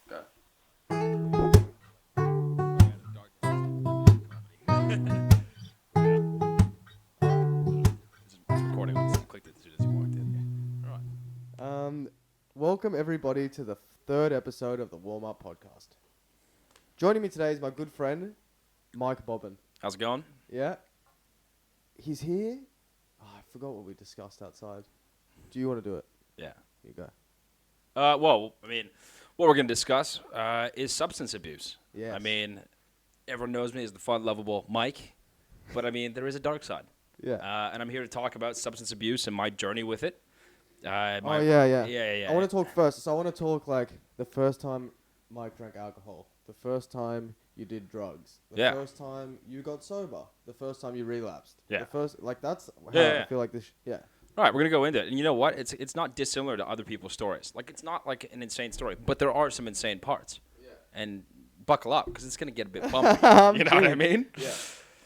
Recording. I just clicked it as soon as you walked in. All right. Welcome everybody to the third episode of the Warm Up Podcast. Joining me today is my good friend, Mike Bobbin. How's it going? Yeah? He's here. Oh, I forgot what we discussed outside. Do you want to do it? Yeah. You go. Well, I mean, what we're going to discuss is substance abuse. Yes. I mean, everyone knows me as the fun, lovable Mike, but I mean, there is a dark side. Yeah. And I'm here to talk about substance abuse and my journey with it. Yeah. Yeah. I want to talk first. So I want to talk like the first time Mike drank alcohol, the first time you did drugs, the first time you got sober, the first time you relapsed. Yeah. The first, like that's how Yeah. I feel like this. Yeah. All right, we're going to go into it. And you know what? It's not dissimilar to other people's stories. Like, it's not like an insane story, but there are some insane parts. Yeah. And buckle up, because it's going to get a bit bumpy. You know what I mean? Yeah.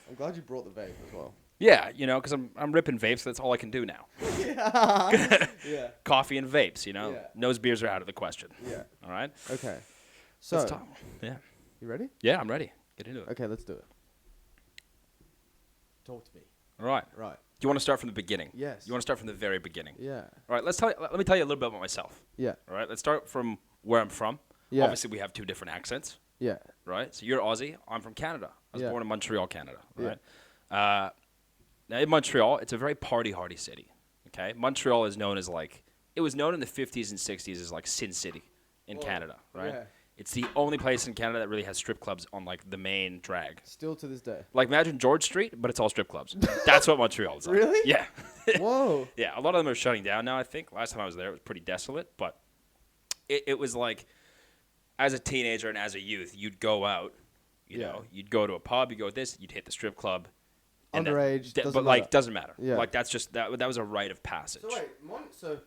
I'm glad you brought the vape as well. Yeah, you know, because I'm ripping vapes. So that's all I can do now. Yeah. Coffee and vapes, you know. Yeah. Nose beers are out of the question. Yeah. All right? Okay. Let's So, talk. Yeah. you ready? Yeah, I'm ready. Get into it. Okay, let's do it. Talk to me. All right. Right. Do you want to start from the beginning? Yes. You want to start from the very beginning? Yeah. All right, let me tell you a little bit about myself. Yeah. All right, let's start from where I'm from. Yeah. Obviously, we have two different accents, Yeah. right? So you're Aussie. I'm from Canada. I was Yeah. born in Montreal, Canada, Yeah. right? Now, in Montreal, it's a very party-hardy city, okay? Montreal is known as, like, it was known in the 50s and 60s as, like, Sin City in Canada, right? Yeah. It's the only place in Canada that really has strip clubs on, like, the main drag. Still to this day. Like, imagine George Street, but it's all strip clubs. That's what Montreal is like. Really? Yeah. Whoa. Yeah, a lot of them are shutting down now, I think. Last time I was there, it was pretty desolate. But it was like, as a teenager and as a youth, you'd go out, you Yeah. know, you'd go to a pub, you'd go with this, you'd hit the strip club. and then- Underage, doesn't but, like, matter. doesn't matter. Yeah. Like, that's just, that was a rite of passage. So wait, Montreal.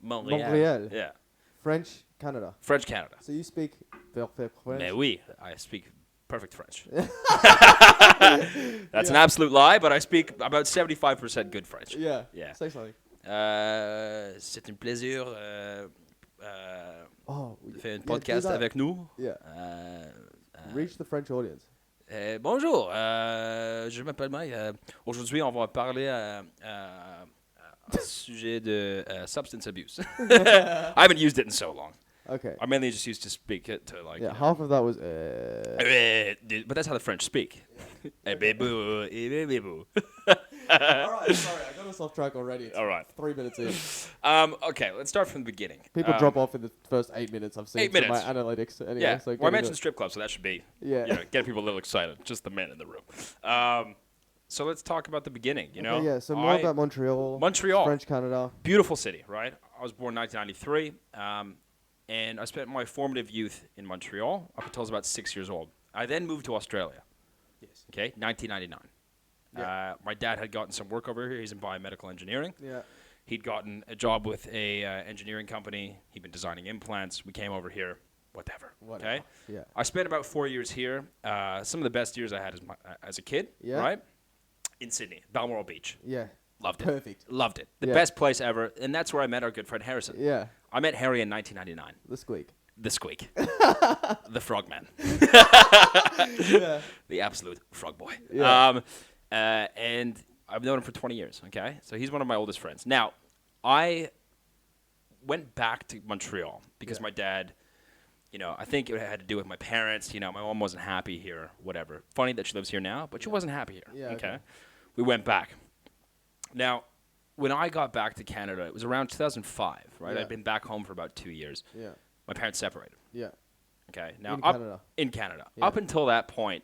Montreal. Yeah. French, Canada. French Canada. So you speak perfect French. Mais oui, I speak perfect French. That's an absolute lie, but I speak about 75% good French. Yeah. Yeah. Say something. C'est un plaisir Oh. de faire un do podcast that. avec nous. Yeah. Reach the French audience. Bonjour, je m'appelle Mike. Aujourd'hui, on va parler au sujet de substance abuse. I haven't used it in so long. Okay. I mainly just used to speak it to like. Yeah, half of that was. But that's how the French speak. Eh, bébou, eh, bébou. Alright, sorry, I got us off track already. It's All right. 3 minutes in. Okay, let's start from the beginning. People drop off in the first 8 minutes I've seen 8 from my minutes. analytics. Anyway, Yeah. so Well, I get into mentioned it. strip club, so that should be. Yeah. You know, get people a little excited. Just the men in the room. So let's talk about the beginning. You know. Okay, yeah, so more about Montreal. Montreal. French Canada. Beautiful city, right? I was born in 1993, and I spent my formative youth in Montreal up until I was about 6 years old. I then moved to Australia. Yes. Okay, 1999. Yeah. My dad had gotten some work over here. He's in biomedical engineering. Yeah. He'd gotten a job with a engineering company. He'd been designing implants. We came over here. Whatever. Whatever. Okay. Yeah. I spent about 4 years here. Some of the best years I had as a kid. Yeah. Right. In Sydney, Balmoral Beach. Yeah. Loved it. Perfect. Loved it. The Yeah. best place ever. And that's where I met our good friend Harrison. Yeah. I met Harry in 1999. The squeak. The Squeak. The Frogman. Yeah. The absolute frog boy. Yeah. And I've known him for 20 years, okay? So he's one of my oldest friends. Now, I went back to Montreal because Yeah. my dad, you know, I think it had to do with my parents. You know, my mom wasn't happy here, whatever. Funny that she lives here now, but she wasn't happy here, Yeah, okay. We went back. Now, when I got back to Canada, it was around 2005, right? Yeah. I'd been back home for about 2 years. Yeah. My parents separated. Yeah. Okay. Now In up Canada. in Canada. Yeah. Up until that point,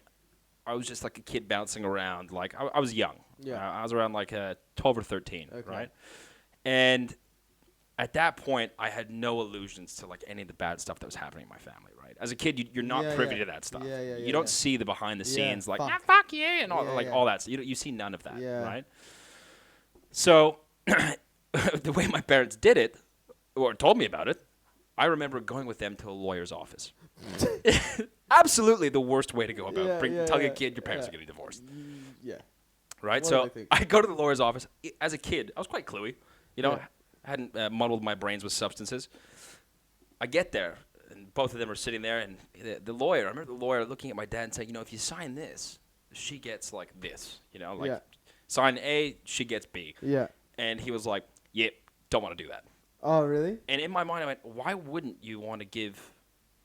I was just like a kid bouncing around. Like I was young. Yeah. I was around like 12 or 13, Okay. right? And at that point, I had no illusions to like any of the bad stuff that was happening in my family, right? As a kid, you're not Yeah, privy yeah. to that stuff. Yeah, yeah, you yeah, don't yeah. see the behind the Yeah, scenes like fuck. fuck you and all Yeah, like yeah. all that. So you see none of that, Yeah. right? So the way my parents did it, or told me about it, I remember going with them to a lawyer's office. Absolutely the worst way to go about telling a kid your parents are getting divorced. Yeah. Right? What do So they think? I go to the lawyer's office. As a kid, I was quite cluey. You know, Yeah. I hadn't muddled my brains with substances. I get there, and both of them are sitting there, and the lawyer. I remember the lawyer looking at my dad and saying, if you sign this, she gets like this. Yeah. Sign A, she gets B. Yeah. And he was like, "Yep, don't want to do that." Oh, really? And in my mind, I went, "Why wouldn't you want to give,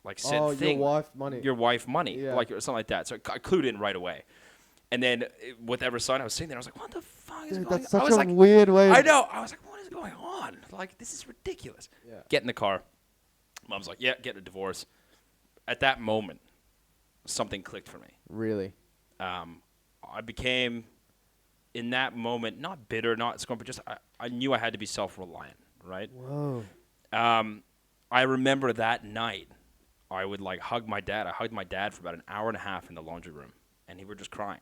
like, said thing, your wife money? or something like that?" So I clued in right away. And then whatever sign I was sitting there, I was like, "What the fuck is Dude, going on?" that's such I was a like, weird way. I know. I was like, "What is going on? Like, this is ridiculous." Yeah. Get in the car. Mom's like, "Yeah, get a divorce." At that moment, something clicked for me. Really? I became, in that moment, not bitter, not scorned, but just I knew I had to be self-reliant, right? Whoa. I remember that night, I would like hug my dad. I hugged my dad for about an hour and a half in the laundry room, and he were just crying.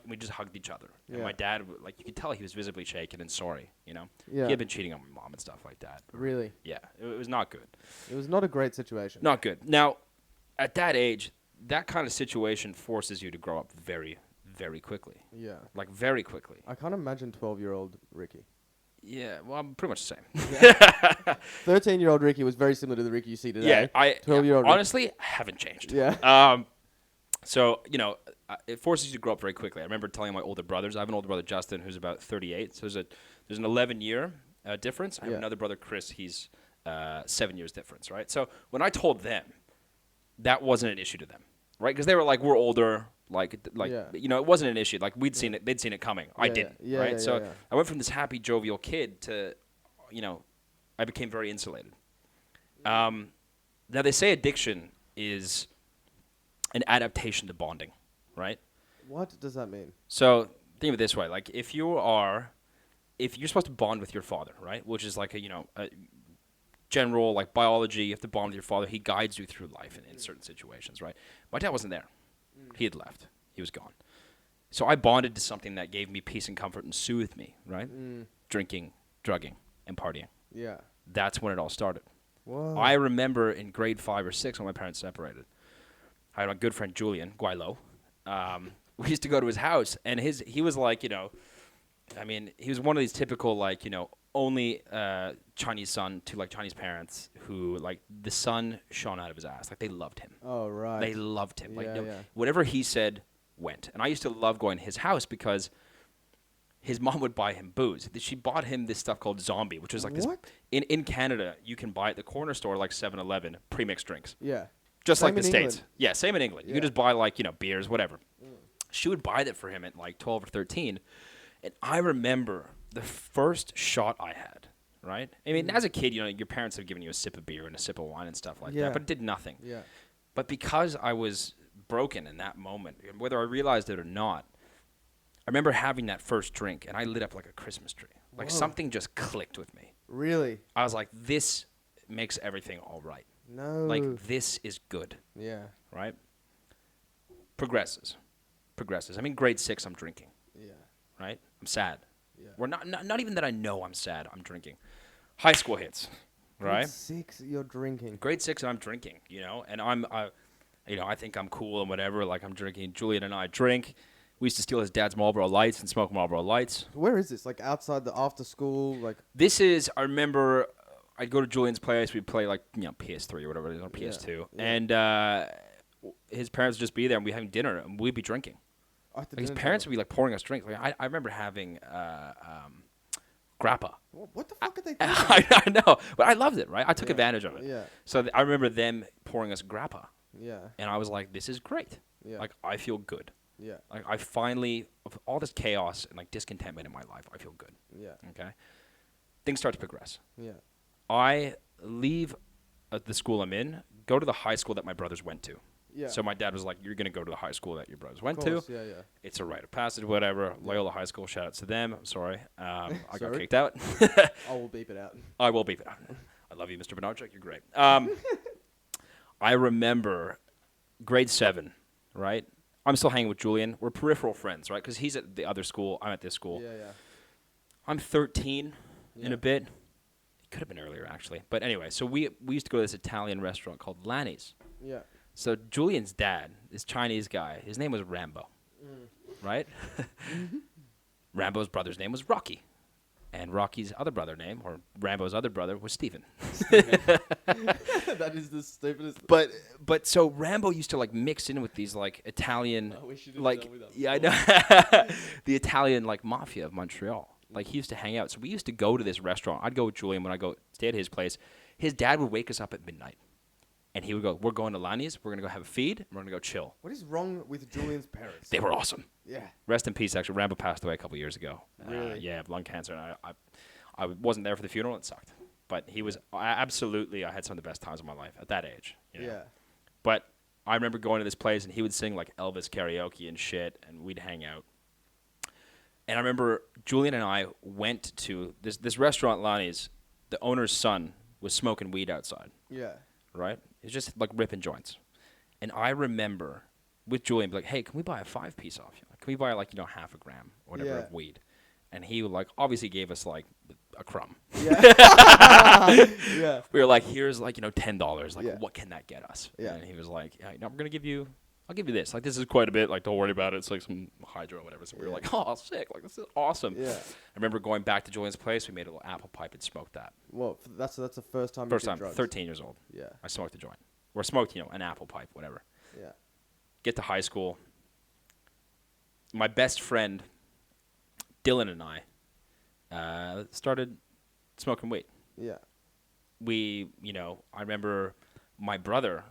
We just hugged each other. And Yeah. my dad, like, you could tell he was visibly shaken and sorry, Yeah. He had been cheating on my mom and stuff like that. Really? Yeah, it was not good. It was not a great situation. Not good. Now, at that age, that kind of situation forces you to grow up very, very quickly. Yeah. Like, very quickly. I can't imagine 12-year-old Ricky. Yeah, well, I'm pretty much the same. 13-year-old Ricky was very similar to the Ricky you see today. Yeah, 12-year-old honestly haven't changed. Yeah. So, it forces you to grow up very quickly. I remember telling my older brothers, I have an older brother, Justin, who's about 38. So there's an 11-year difference. I have another brother, Chris. He's 7 years difference, right? So when I told them, that wasn't an issue to them, right? Because they were like, we're older. It wasn't an issue. Like, we'd seen it. They'd seen it coming. I didn't, right? So I went from this happy, jovial kid to, I became very insulated. Now, they say addiction is an adaptation to bonding, right? What does that mean? So think of it this way: like, if you're supposed to bond with your father, right, which is like a general like biology, you have to bond with your father. He guides you through life in certain situations, right? My dad wasn't there; he had left. He was gone. So I bonded to something that gave me peace and comfort and soothed me, right? Drinking, drugging, and partying. Yeah. That's when it all started. Whoa. I remember in grade 5 or 6 when my parents separated. I had my good friend Julian Guaylo. We used to go to his house, and he was like, he was one of these typical, like, only Chinese son to, like, Chinese parents who, like, the son shone out of his ass. Like, they loved him. Oh, right. They loved him. Like, Yeah. whatever he said went. And I used to love going to his house because his mom would buy him booze. She bought him this stuff called Zombie, which was like this. What? In Canada, you can buy at the corner store, like 7-Eleven, pre-mixed drinks. Yeah. Just Same like the in States. England. Yeah, same in England. You Yeah. can just buy, like, beers, whatever. She would buy that for him at like 12 or 13. And I remember the first shot I had, right? I mean, as a kid, your parents have given you a sip of beer and a sip of wine and stuff like Yeah. that, but it did nothing. Yeah. But because I was broken in that moment, whether I realized it or not, I remember having that first drink, and I lit up like a Christmas tree. Like, Whoa. something just clicked with me. Really? I was like, this makes everything all right. No. Like, this is good, Yeah. right? Progresses. I mean, grade 6, I'm drinking, Yeah. right? I'm sad. Yeah. We're not even that I know I'm sad, I'm drinking. High school hits, right? Grade 6, you're drinking. Grade 6, and I'm drinking, and I think I'm cool and whatever. Like, I'm drinking. Julian and I drink. We used to steal his dad's Marlboro Lights and smoke Marlboro Lights. Where is this? Like outside the after school? Like. This is, I remember, I'd go to Julian's place. We'd play like PS3 or whatever it is, or PS2, Yeah. and his parents would just be there, and we'd having dinner, and we'd be drinking. At the Like, his dinner parents table. would be like pouring us drinks. Like, I remember having grappa. What the fuck are they doing? I know, but I loved it. Right, I took Yeah. advantage of it. Yeah. So I remember them pouring us grappa, Yeah. and I was like, "This is great. Yeah. Like, I feel good. Yeah. Like, I finally, of all this chaos and like discontentment in my life, I feel good." Yeah. Okay, things start to progress. Yeah. I leave the school I'm in, go to the high school that my brothers went to. Yeah. So my dad was like, "You're gonna go to the high school that your brothers went Of course, to. Yeah. Yeah. It's a rite of passage, whatever. Loyola High School. Shout out to them. I'm sorry, I got Sorry? kicked out. I will beep it out. I will beep it out. I love you, Mr. Bernardchuk. You're great. I remember grade 7, right? I'm still hanging with Julian. We're peripheral friends, right? Because he's at the other school. I'm at this school. Yeah. Yeah. I'm 13 in Yeah. a bit. It could have been earlier, actually. But anyway, so we used to go to this Italian restaurant called Lanny's. Yeah. So Julian's dad, this Chinese guy, his name was Rambo, right? Rambo's brother's name was Rocky. And Rocky's other brother name, or Rambo's other brother, was Stephen. That is the stupidest. But so Rambo used to like mix in with these like Italian, I wish you didn't like tell me that yeah, I before. know the Italian like mafia of Montreal. Like he used to hang out. So we used to go to this restaurant. I'd go with Julian when I go stay at his place. His dad would wake us up at midnight, and he would go, "We're going to Lani's. We're gonna go have a feed. And we're gonna go chill." What is wrong with Julian's parents? They were awesome. Yeah. Rest in peace. Actually, Rambo passed away a couple years ago. Really? Yeah, of lung cancer. And I wasn't there for the funeral. It sucked. But he was absolutely. I had some of the best times of my life at that age. You know? Yeah. But I remember going to this place and he would sing like Elvis karaoke and shit, and we'd hang out. And I remember Julian and I went to this restaurant, Lonnie's. The owner's son was smoking weed outside, Yeah. right? He was just like ripping joints. And I remember with Julian, be like, "Hey, can we buy a 5-piece off you? Like, can we buy like, half a gram or whatever Yeah. of weed?" And he would like obviously gave us like a crumb. Yeah. Yeah. We were like, "Here's like, $10. Like, Yeah. what can that get us?" Yeah. And he was like, "Yeah, no, I'll give you this. Like, this is quite a bit. Like, don't worry about it. It's like some hydro or whatever." So we were Yeah. like, "Oh, sick. Like, this is awesome." Yeah. I remember going back to Julian's place. We made a little apple pipe and smoked that. Well, that's the first time. First you did time, drugs. 13 years old. Yeah. I smoked a joint. Or smoked, an apple pipe, whatever. Yeah. Get to high school. My best friend, Dylan, and I started smoking weed. Yeah. I remember my brother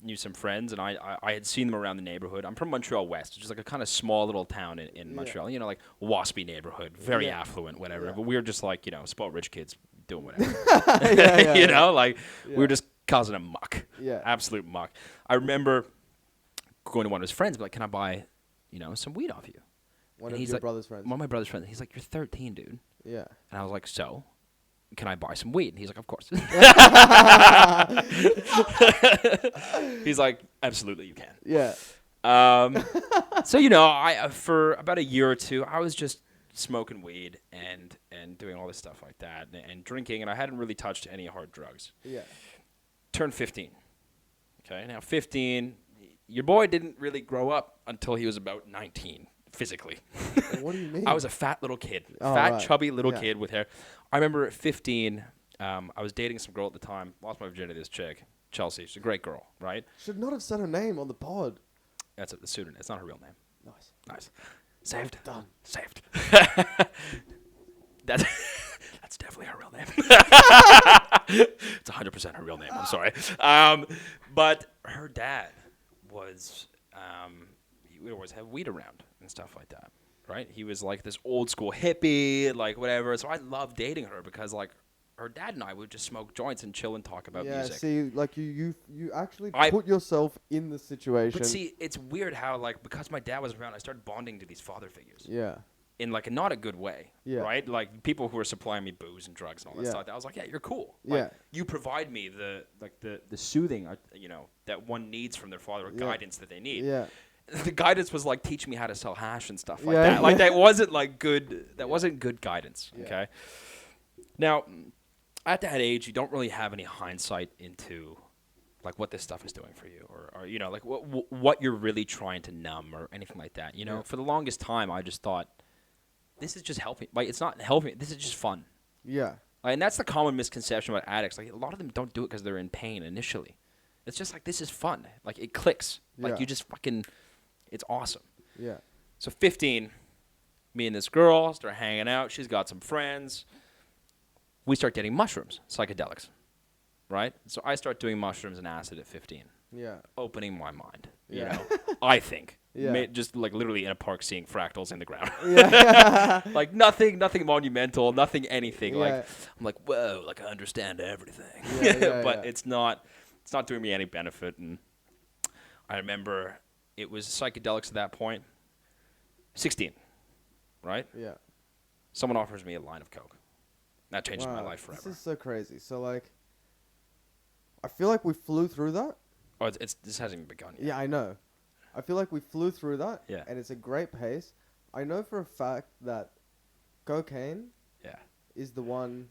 knew some friends, and I had seen them around the neighborhood. I'm from Montreal West, which is like a kind of small little town in Yeah. Montreal, like waspy neighborhood, very Yeah. affluent, whatever. Yeah. But we were just like, spoiled rich kids doing whatever. Yeah, We were just causing a muck. Yeah. Absolute muck. I remember going to one of his friends, be like, "Can I buy, some weed off you?" One And of he's your like, brother's friends. One of my brother's friends. He's like, "You're 13, dude." Yeah. And I was like, "So, can I buy some weed?" And he's like, "Of course." He's like, "Absolutely, you can." Yeah. So I for about a year or two, I was just smoking weed and doing all this stuff like that and drinking, and I hadn't really touched any hard drugs. Yeah. Turned 15. Okay, now 15. Your boy didn't really grow up until he was about 19 physically. What do you mean? I was a fat little kid, Oh, fat, right. chubby little Yeah. kid with hair. I remember at 15, I was dating some girl at the time. Lost my virginity to this chick, Chelsea. She's a great girl, right? Should not have said her name on the pod. That's the pseudonym. It's not her real name. Nice. Nice. Saved. Done. Saved. That's definitely her real name. It's 100% her real name. I'm sorry. But her dad was, he would always have weed around and stuff like that, right? He was like this old school hippie, like whatever. So I loved dating her because like her dad and I would just smoke joints and chill and talk about Yeah. music. See, like you actually I- put yourself in the situation. But see, it's weird how like because my dad was around, I started bonding to these father figures. Yeah. In like not a good way, Yeah. right? Like people who were supplying me booze and drugs and all that Yeah. stuff. I was like, yeah, you're cool. Like, Yeah. you provide me the soothing, that one needs from their father, or Yeah. guidance that they need. Yeah. The guidance was like teaching me how to sell hash and stuff like Yeah, that. Like yeah. that wasn't like good. That wasn't good guidance. Yeah. Okay. Now, at that age, you don't really have any hindsight into like what this stuff is doing for you, or like what you're really trying to numb or anything like that. Yeah. For the longest time, I just thought, this is just helping. Like, it's not helping. This is just fun. Yeah. Like, and that's the common misconception about addicts. Like, a lot of them don't do it because they're in pain initially. It's just like, this is fun. Like, it clicks. Like, Yeah. you just fucking, it's awesome. Yeah. So 15, me and this girl start hanging out. She's got some friends. We start getting mushrooms, psychedelics, right? So I start doing mushrooms and acid at 15, Yeah. opening my mind. Yeah. I think. Yeah. Just like literally in a park seeing fractals in the ground. Yeah. Like nothing monumental, nothing anything. Yeah. Like I'm like, whoa, like I understand everything. Yeah, But yeah. it's not doing me any benefit. And I remember it was psychedelics at that point. 16, right? Yeah. Someone offers me a line of coke. That changes my Wow, life forever. This is so crazy. So like, I feel like we flew through that. Oh, this hasn't even begun yet. Yeah, I know. I feel like we flew through that. Yeah. And it's a great pace. I know for a fact that cocaine Yeah. is the one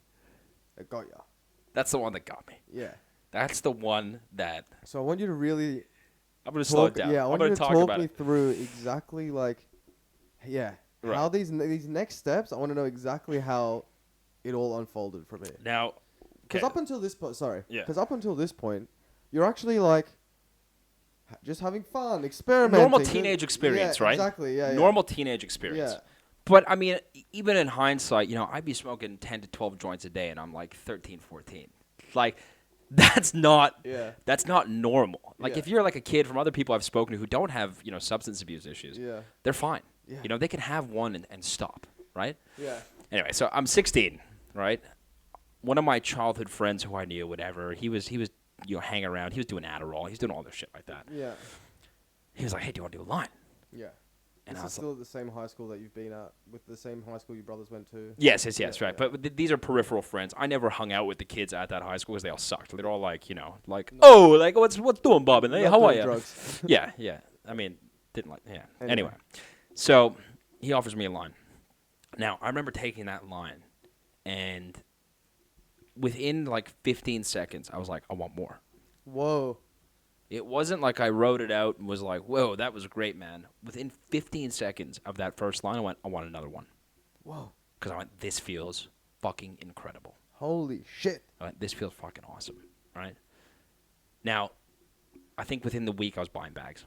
that got ya. That's the one that got me. Yeah. That's the one that So I want you to really I'm gonna slow it down. Yeah, I I'm want gonna you to talk talk about me it. through exactly like, yeah, Right. how these next steps, I want to know exactly how it all unfolded from here. Now, Because okay. up until this point, Yeah. Because up until this point, you're actually like just having fun, experimenting. Normal teenage experience, yeah, right? Exactly. Yeah. Normal teenage experience. Yeah. But I mean, even in hindsight, I'd be smoking 10 to 12 joints a day, and I'm like 13, 14. Like, that's not Yeah. that's not normal. Like, Yeah. if you're like a kid from other people I've spoken to who don't have substance abuse issues, Yeah. they're fine. Yeah. They can have one and stop, right? Yeah. Anyway, so I'm 16, right? One of my childhood friends who I knew, whatever, he was hanging around. He was doing Adderall. He was doing all this shit like that. Yeah. He was like, "Hey, do you want to do a line?" Yeah. And This I is was still at the same high school that you've been at, with the same high school your brothers went to. Yes, Yeah, right. yeah. But these are peripheral friends. I never hung out with the kids at that high school because they all sucked. They're all like, what's doing, Bob? And hey, Not how are doing you? drugs. Yeah. I mean, didn't like. Yeah. Anyway. Anyway, so he offers me a line. Now I remember taking that line, and within like 15 seconds, I was like, I want more. Whoa. It wasn't like I wrote it out and was like, whoa, that was great, man. Within 15 seconds of that first line, I went, I want another one. Whoa. Because I went, this feels fucking incredible. Holy shit. I went, this feels fucking awesome, right? Now, I think within the week, I was buying bags.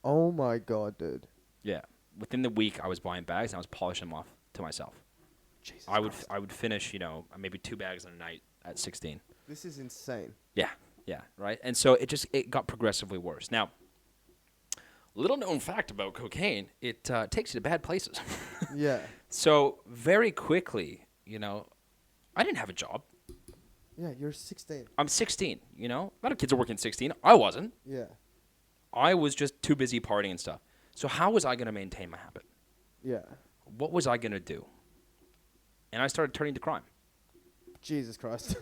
Oh my god, dude. Yeah. Within the week, I was buying bags and I was polishing them off to myself. Jesus I Christ. would finish, maybe 2 bags in a night at 16. This is insane. Yeah, right? And so it got progressively worse. Now, little known fact about cocaine, it takes you to bad places. Yeah. So very quickly, I didn't have a job. Yeah, you're 16. I'm 16, A lot of kids are working 16. I wasn't. Yeah. I was just too busy partying and stuff. So how was I going to maintain my habit? Yeah. What was I going to do? And I started turning to crime. Jesus Christ.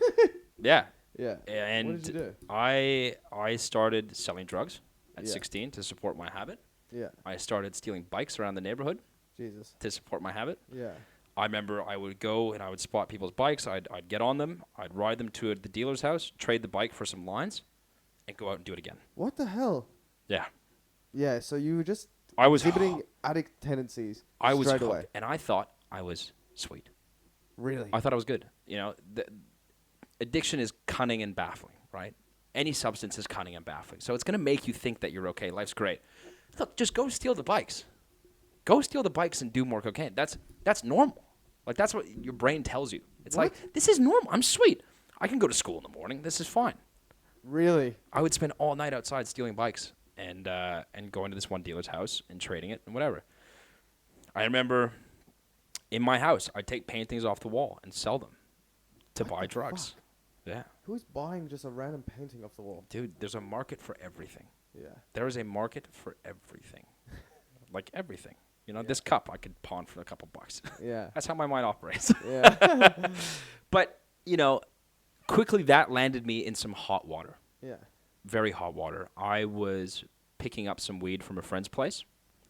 Yeah. Yeah. And what did you do? I started selling drugs at Yeah. 16 to support my habit. Yeah. I started stealing bikes around the neighborhood Jesus. to support my habit. Yeah. I remember I would go and I would spot people's bikes. I'd get on them. I'd ride them to the dealer's house, trade the bike for some lines, and go out and do it again. What the hell? Yeah. Yeah, so you were just I was exhibiting addict tendencies I was straight hooked, away. and I thought I was sweet. Really? I thought I was good. Addiction is cunning and baffling, right? Any substance is cunning and baffling. So it's going to make you think that you're okay. Life's great. Look, just go steal the bikes. Go steal the bikes and do more cocaine. That's normal. Like, that's what your brain tells you. It's What? like, this is normal. I'm sweet. I can go to school in the morning. This is fine. Really? I would spend all night outside stealing bikes and going to this one dealer's house and trading it and whatever. I remember in my house, I'd take paintings off the wall and sell them to buy drugs. fuck? Yeah. Who's buying just a random painting off the wall? Dude, there's a market for everything. Yeah. There is a market for everything. Like everything. This cup I could pawn for a couple bucks. Yeah. That's how my mind operates. Yeah. But, quickly that landed me in some hot water. Yeah. Very hot water. I was picking up some weed from a friend's place.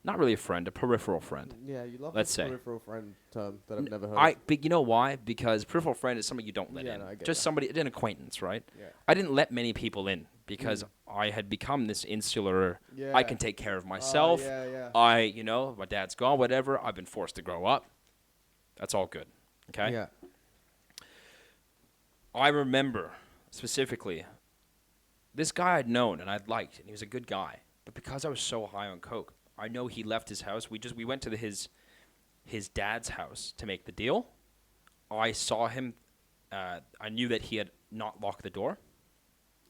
Not really a friend, a peripheral friend. Yeah, you love Let's the say. peripheral friend term that I've never heard of. But you know why? Because peripheral friend is somebody you don't let Yeah, in. no, I get Just that. somebody, an acquaintance, right? Yeah. I didn't let many people in because I had become this insular, Yeah. I can take care of myself. Yeah. My dad's gone, whatever. I've been forced to grow up. That's all good. Okay? Yeah. I remember specifically this guy I'd known and I'd liked, and he was a good guy. But because I was so high on coke, I know he left his house. We went to his dad's house to make the deal. I saw him. I knew that he had not locked the door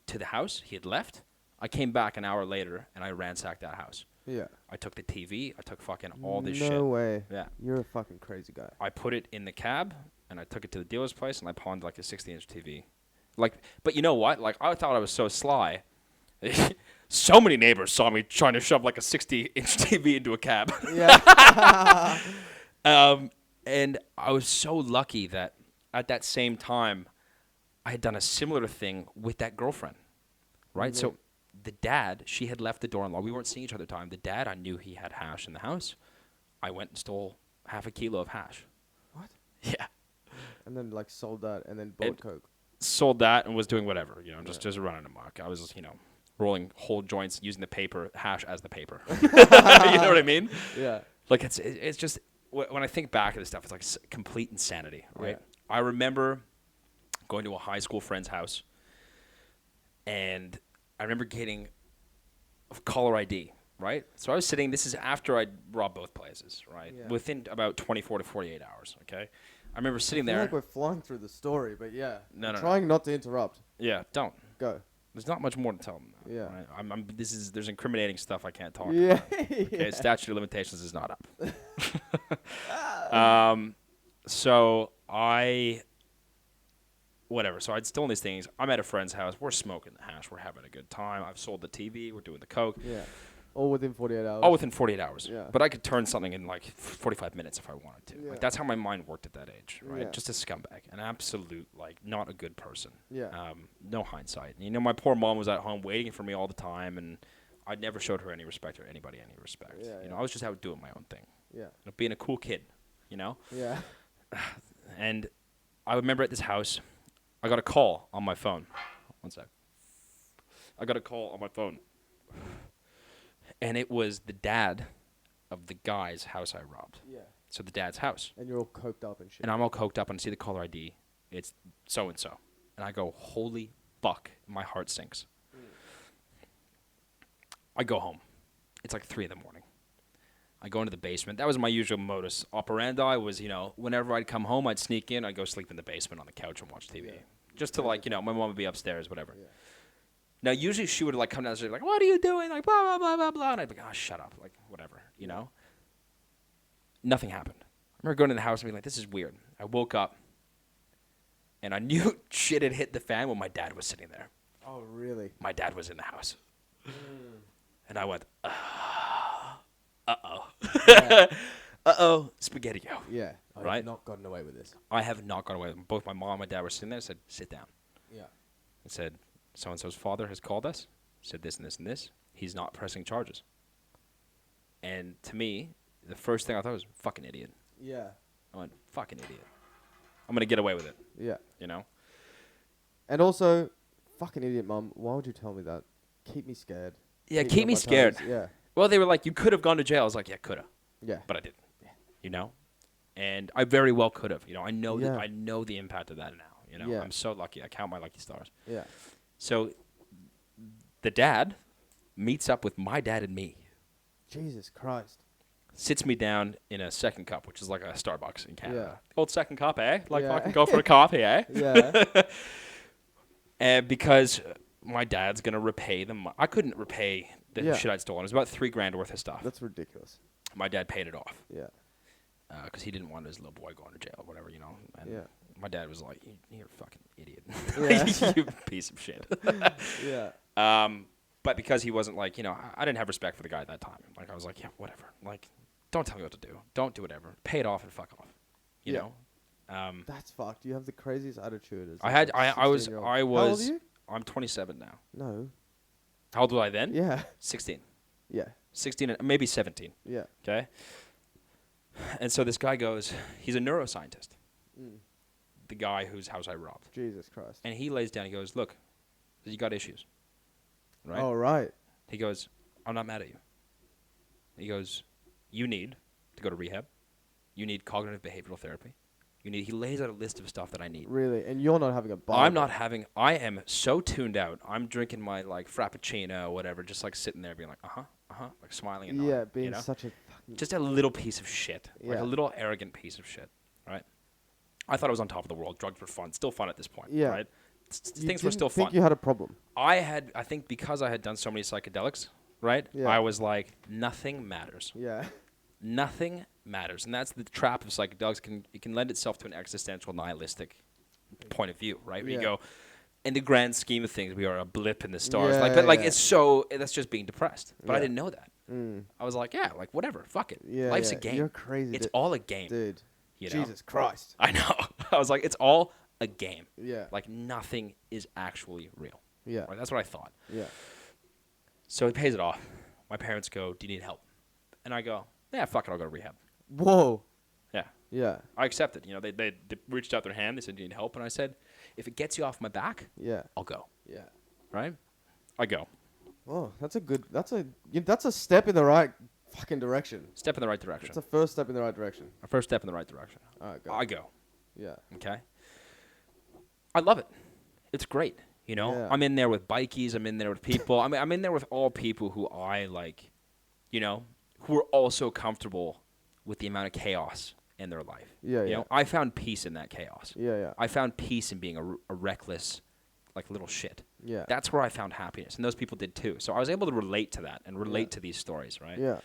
to the house. He had left. I came back an hour later and I ransacked that house. Yeah. I took the TV. I took fucking all this no shit. way. Yeah. You're a fucking crazy guy. I put it in the cab and I took it to the dealer's place and I pawned like a 60-inch TV. But you know what? Like, I thought I was so sly. So many neighbors saw me trying to shove like a 60-inch TV into a cab. Yeah. And I was so lucky that at that same time, I had done a similar thing with that girlfriend, right? So the dad, she had left the door unlocked. We weren't seeing each other at the time. The dad, I knew he had hash in the house. I went and stole half a kilo of hash. What? Yeah. And then sold that and then bought coke. Sold that and was doing whatever, just running amok. I was, rolling whole joints using the paper, hash as the paper. You know what I mean? Yeah. Like, it's just, when I think back at this stuff, it's like complete insanity, right? Yeah. I remember going to a high school friend's house, and I remember getting caller ID, right? So I was sitting. This is after I robbed both places, right? Yeah. Within about 24 to 48 hours. Okay, I remember sitting I feel there. like we're flying through the story, but yeah. No, I'm no, trying not to interrupt. Yeah, don't. Go. There's not much more to tell them. Now, Yeah. right? There's incriminating stuff I can't talk Yeah. about. Okay, Yeah. statute of limitations is not up. So whatever. So I'd stolen these things. I'm at a friend's house. We're smoking the hash. We're having a good time. I've sold the TV. We're doing the coke. Yeah. All within 48 hours. All within 48 hours. Yeah. But I could turn something in like 45 minutes if I wanted to. Yeah. Like that's how my mind worked at that age, right? Yeah. Just a scumbag, an absolute like not a good person. Yeah. No hindsight. You know, my poor mom was at home waiting for me all the time, and I never showed her any respect or anybody any respect. Yeah, you know, yeah. I was just out doing my own thing, Yeah. you know, being a cool kid. You know, Yeah. and I remember at this house, I got a call on my phone. One sec. I got a call on my phone. And it was the dad of the guy's house I robbed. Yeah. So the dad's house. And you're all coked up and shit. And I'm all coked up and I see the caller ID. It's so-and-so. And I go, holy fuck. My heart sinks. I go home. It's like 3 in the morning. I go into the basement. That was my usual modus operandi was, you know, whenever I'd come home, I'd sneak in. I'd go sleep in the basement on the couch and watch TV. Yeah. Just to, like, you know, my mom would be upstairs, whatever. Yeah. Now, usually she would, like, come downstairs, like, what are you doing? Like, blah, blah, blah, blah, blah. And I'd be like, oh, shut up. Like, whatever, you know? Nothing happened. I remember going to the house and being like, this is weird. I woke up, and I knew shit had hit the fan when my dad was sitting there. Oh, really? My dad was in the house. And I went, uh-oh. Yeah. Uh-oh, spaghetti-o. Yeah. I've Right? not gotten away with this. I have not gone away. Both my mom and my dad were sitting there and said, sit down. Yeah. I said, so-and-so's father has called us, said this and this and this. He's not pressing charges. And to me, the first thing I thought was, fucking idiot. Yeah. I went, fucking idiot. I'm going to get away with it, Yeah. you know? And also, fucking idiot, mum. Why would you tell me that? Keep me scared. Yeah, keep on me my scared. toes. Yeah. Well, they were like, you could have gone to jail. I was like, yeah, could have. Yeah. But I didn't. You know? And I very well could have. You know, I know Yeah. that I know the impact of that now. You know, Yeah. I'm so lucky. I count my lucky stars. Yeah. So the dad meets up with my dad and me, Jesus Christ. sits me down in a second cup, which is like a Starbucks in Canada. Yeah. Old second cup, eh? Like Yeah. fucking go for a coffee, eh? Yeah. And because my dad's gonna repay them, I couldn't repay the Yeah. shit I'd stolen. It was about $3,000 worth of stuff. That's ridiculous. My dad paid it off Yeah. because he didn't want his little boy going to jail, or whatever, you know. And Yeah. my dad was like, "You're a fucking idiot, Yeah. you piece of shit." Yeah. But because he wasn't like, you know, I didn't have respect for the guy at that time. Like I was like, yeah, whatever. Like, don't tell me what to do. Don't do whatever. Pay it off and fuck off. You Yeah. know. That's fucked. You have the craziest attitude. As I like had. a I was. 16-year-old. I How old was. are you? I'm 27 now. No. How old was I then? Yeah. 16. Yeah. 16, and maybe 17. Yeah. Okay. And so this guy goes. He's a neuroscientist. Mm. The guy whose house I robbed. Jesus Christ. And he lays down. He goes, "Look, you got issues, right?" Oh, right. He goes, "I'm not mad at you." He goes, "You need to go to rehab. You need cognitive behavioral therapy. He lays out a list of stuff that I need. Really? And you're not having a bar. I'm not having, I am so tuned out. I'm drinking my like Frappuccino or whatever, just like sitting there being like, like smiling and nodding, Yeah, being you know? such a fucking. Just a little piece of shit. Like Yeah. a little arrogant piece of shit, right? I thought I was on top of the world. Drugs were fun. Still fun at this point, Yeah. right? You Things were didn't still think fun. you had a problem. I think because I had done so many psychedelics, right? Yeah. I was like, nothing matters. Yeah. Nothing matters, and that's the trap of psychedelics. It can lend itself to an existential, nihilistic point of view, right? Where you Yeah. go, in the grand scheme of things, we are a blip in the stars. Yeah, Like, but like, yeah. it's so that's just being depressed. But I Yeah. didn't know that. Mm. I was like, yeah, like whatever, fuck it. Yeah. Life's yeah. a game. You're crazy. It's all a game. Dude. You know? Jesus Christ. I know. I was like, it's all a game. Yeah. Like nothing is actually real. Yeah. Right? That's what I thought. Yeah. So he pays it off. My parents go, "Do you need help?" And I go, "Yeah, fuck it, I'll go to rehab." Whoa. Yeah. Yeah. I accepted. You know, they reached out their hand. They said, "Do you need help?" And I said, "If it gets you off my back, Yeah. I'll go." Yeah. Right? I go. Oh, that's a good. That's a step in the right fucking direction. Step in the right direction. It's a first step in the right direction. A first step in the right direction. All right, go. I go. Yeah. Okay. I love it. It's great. You know, Yeah. I'm in there with bikies. I'm in there with people. I'm in there with all people who I like, you know, who are also comfortable with the amount of chaos in their life. Yeah, You yeah. know, I found peace in that chaos. Yeah, yeah. I found peace in being a reckless, like, little shit. Yeah. That's where I found happiness, and those people did too. So I was able to relate to that and relate to these stories, right? Yeah.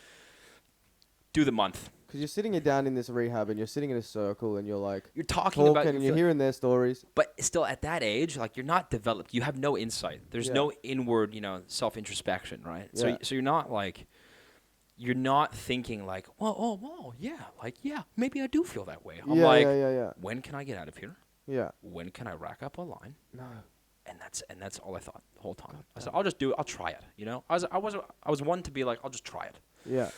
Do the month. Because you're sitting down in this rehab and you're sitting in a circle and you're like You're talking about talking and you're hearing their stories. but still at that age, like, you're not developed. You have no insight. There's Yeah. no inward, you know, self-introspection, right? So Yeah. so you're not like, you're not thinking like, well, yeah, like, yeah, maybe I do feel that way. I'm Yeah, like, yeah. when can I get out of here? Yeah. When can I rack up a line? No. And that's all I thought the whole time. I said, I'll just do it. I'll try it. You know, I was one to be like, I'll just try it. Yeah.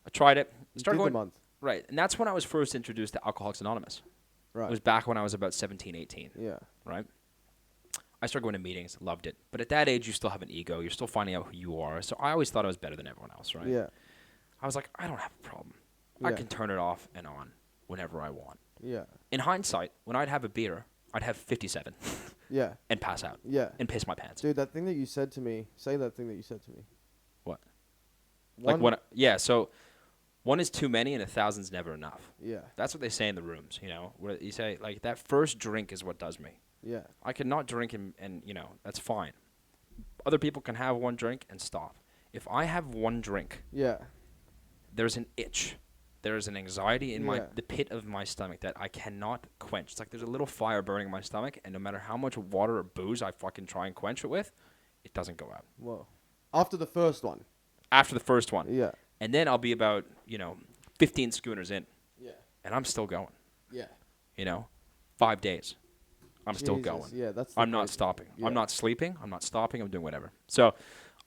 I tried it. You Started did going the month. right, and that's when I was first introduced to Alcoholics Anonymous. Right. It was back when I was about 17, 18. Yeah. Right. I started going to meetings, loved it. But at that age, you still have an ego. You're still finding out who you are. So I always thought I was better than everyone else. Right. Yeah. I was like, I don't have a problem. I Yeah. can turn it off and on whenever I want. Yeah. In hindsight, when I'd have a beer, I'd have 57 Yeah. and pass out Yeah. and piss my pants. Dude, that thing that you said to me, say that thing that you said to me. What? One, Like when? Yeah. So one is too many and 1,000's never enough. Yeah. That's what they say in the rooms. You know, where you say like that first drink is what does me. Yeah. I can not drink and you know that's fine. Other people can have one drink and stop. If I have one drink, Yeah. there's an itch. There's an anxiety in Yeah. the pit of my stomach that I cannot quench. It's like there's a little fire burning in my stomach, and no matter how much water or booze I fucking try and quench it with, it doesn't go out. Whoa. After the first one. After the first one. Yeah. And then I'll be about, 15 schooners in, Yeah. and I'm still going. Yeah. 5 days. I'm still Jesus, going. Yeah, that's. the I'm not crazy- stopping. Yeah. I'm not sleeping. I'm not stopping. I'm doing whatever. So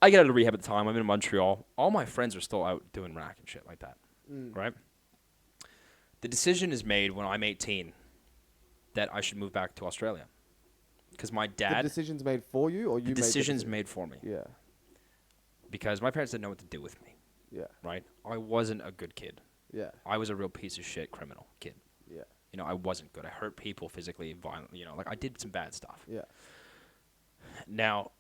I get out of rehab at the time. I'm in Montreal. All my friends are still out doing rack and shit like that. Mm. Right? The decision is made when I'm 18 that I should move back to Australia. Because my The dad, decision's made for you, or you the made the decision's decision? made for me. Yeah. Because my parents didn't know what to do with me. Yeah. Right? I wasn't a good kid. Yeah. I was a real piece of shit criminal kid. Yeah. I wasn't good. I hurt people physically, violently. Like I did some bad stuff. Yeah. Now,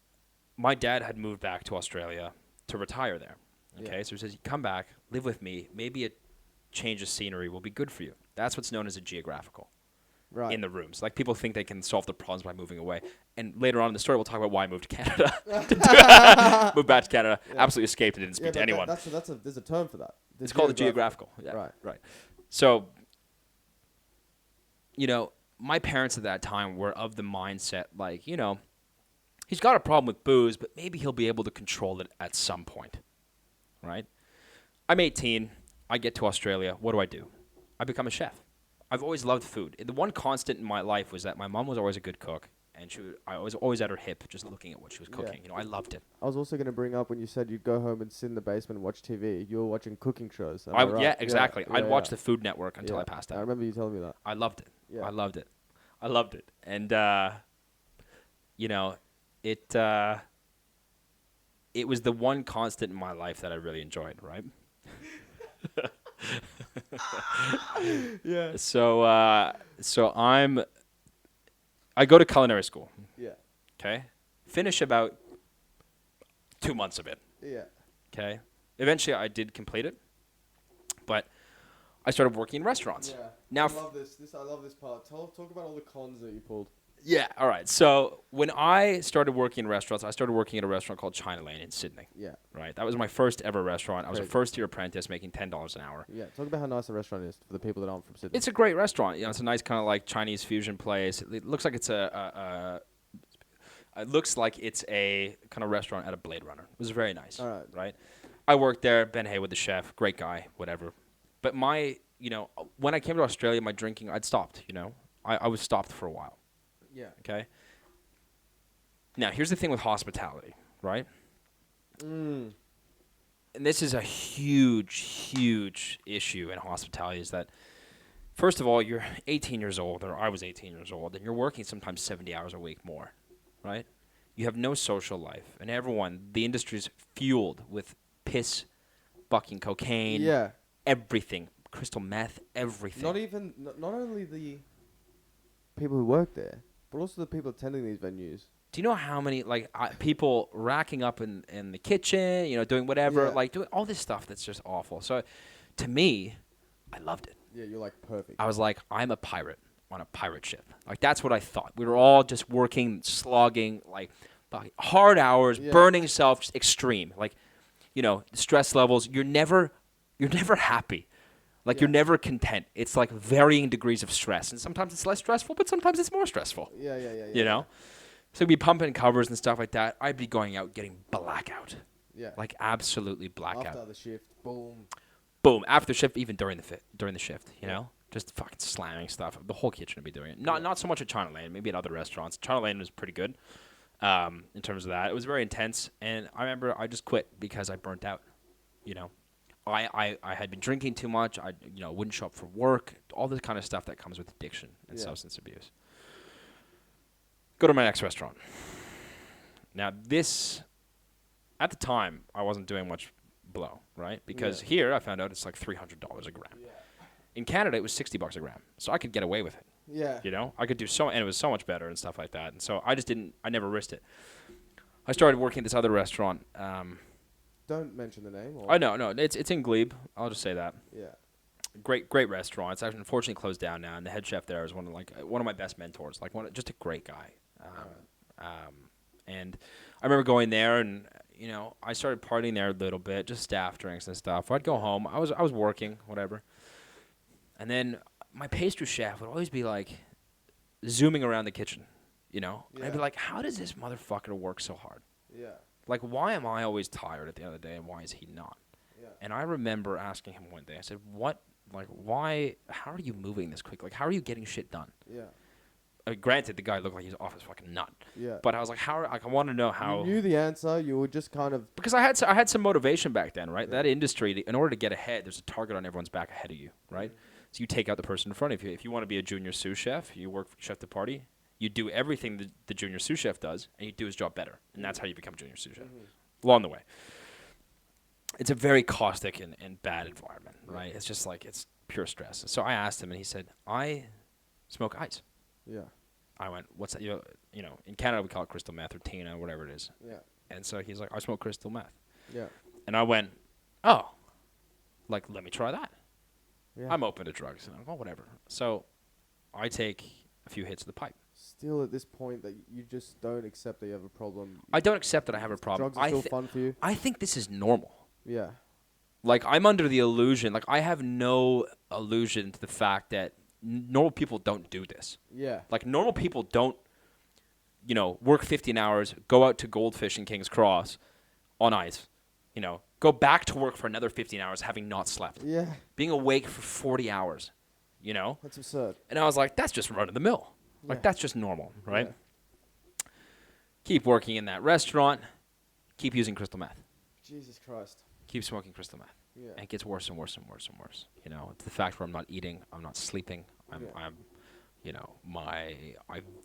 my dad had moved back to Australia to retire there. Okay, Yeah. so he says, come back, live with me. Maybe a change of scenery will be good for you. That's what's known as a geographical Right. in the rooms. Like people think they can solve the problems by moving away. And later on in the story, we'll talk about why I moved to Canada. Moved back to Canada, Yeah. absolutely escaped and didn't speak to anyone. There's a term for that. It's called a geographical. Yeah, Right. right. So, my parents at that time were of the mindset, like, he's got a problem with booze, but maybe he'll be able to control it at some point, right? I'm 18. I get to Australia. What do? I become a chef. I've always loved food. The one constant in my life was that my mom was always a good cook, and I was always at her hip just looking at what she was cooking. I loved it. I was also going to bring up when you said you'd go home and sit in the basement and watch TV. You were watching cooking shows. Am I right? Yeah, exactly. Yeah, I'd watch yeah. the Food Network until Yeah. I passed I out. remember you telling me that. I loved it. Yeah. I loved it. And, it was the one constant in my life that I really enjoyed, right? Yeah. So I go to culinary school, Yeah. okay? Finish about 2 months of it, Yeah. okay? Eventually I did complete it, but I started working in restaurants. Yeah. Now I love this. I love this part. Talk about all the cons that you pulled. Yeah, all right. So when I started working in restaurants, I started working at a restaurant called China Lane in Sydney, Yeah. right? That was my first ever restaurant. I was a Crazy. first-year apprentice making $10 an hour. Yeah. Talk about how nice the restaurant is for the people that aren't from Sydney. It's a great restaurant. It's a nice kind of like Chinese fusion place. It looks like it's it looks like it's a kind of restaurant at a Blade Runner. It was very nice, All right. right? I worked there. Ben Haywood, the chef, great guy, whatever. But when I came to Australia, my drinking, I'd stopped, I was stopped for a while, Yeah. okay? Now, here's the thing with hospitality, right? Mm. And this is a huge, huge issue in hospitality is that, first of all, you're 18 years old, or I was 18 years old, and you're working sometimes 70 hours a week more, right? You have no social life. And the industry's fueled with piss, fucking cocaine, Yeah. everything, crystal meth, everything. Not only the people who work there, but also the people attending these venues. Do you know how many people racking up in the kitchen, doing whatever, Yeah. doing all this stuff that's just awful. So, to me, I loved it. Yeah, you're like perfect. I was like, I'm a pirate on a pirate ship. Like that's what I thought. We were all just working, slogging, like fucking hard hours, Yeah. burning yourself, just extreme. Like, stress levels. You're never happy. Like you're Yeah. never content. It's like varying degrees of stress, and sometimes it's less stressful, but sometimes it's more stressful. Yeah. You know. So we'd be pumping covers and stuff like that. I'd be going out getting blackout. Yeah. Like absolutely blackout. After the shift, boom. Boom. After the shift, even during the shift, just fucking slamming stuff. The whole kitchen would be doing it. Not so much at China Lane, maybe at other restaurants. China Lane was pretty good in terms of that. It was very intense, and I remember I just quit because I burnt out. I had been drinking too much. I wouldn't show up for work. All this kind of stuff that comes with addiction and substance abuse. Go to my next restaurant. Now this, at the time, I wasn't doing much blow, right? Because here I found out it's like $300 a gram. Yeah. In Canada, it was $60 a gram, so I could get away with it. Yeah. I could do and it was so much better and stuff like that. And so I never risked it. I started working at this other restaurant. Don't mention the name. Or? I know, no, it's in Glebe. I'll just say that. Yeah. Great restaurant. It's actually unfortunately closed down now, and the head chef there is one of my best mentors. Just a great guy. And I remember going there, and I started partying there a little bit, just staff drinks and stuff. I'd go home. I was working, whatever. And then my pastry chef would always be like zooming around the kitchen, And I'd be like, how does this motherfucker work so hard? Yeah. Like, why am I always tired at the end of the day, and why is he not? Yeah. And I remember asking him one day, I said, why, how are you moving this quick? Like, how are you getting shit done? Yeah. Granted, the guy looked like he was off his fucking nut. Yeah. But I was like, I want to know how. You knew the answer. You were just kind of. Because I had some motivation back then, right? Yeah. That industry, in order to get ahead, there's a target on everyone's back ahead of you, right? So you take out the person in front of you. If you want to be a junior sous chef, you work for Chef de Party, you do everything the junior sous chef does, and you do his job better. And that's how you become junior sous chef. Along the way. It's a very caustic and bad environment, right? It's just like, it's pure stress. So I asked him, and he said, I smoke ice. Yeah. I went, what's that? In Canada, we call it crystal meth or Tina, whatever it is. Yeah. And so he's like, I smoke crystal meth. Yeah. And I went, oh, let me try that. Yeah. I'm open to drugs. And I'm like, oh, whatever. So I take a few hits of the pipe. Still at this point that you just don't accept that you have a problem. I don't accept that I have a problem. Drugs are still fun for you. I think this is normal. Yeah. Like, I'm under the illusion. Like, I have no illusion to the fact that normal people don't do this. Yeah. Like, normal people don't, work 15 hours, go out to Goldfish in King's Cross on ice, go back to work for another 15 hours having not slept. Yeah. Being awake for 40 hours, That's absurd. And I was like, that's just run of the mill. Like, Yeah. that's just normal, right? Yeah. Keep working in that restaurant. Keep using crystal meth. Jesus Christ. Keep smoking crystal meth. Yeah. And it gets worse and worse and worse and worse. It's the fact where I'm not eating, I'm not sleeping, I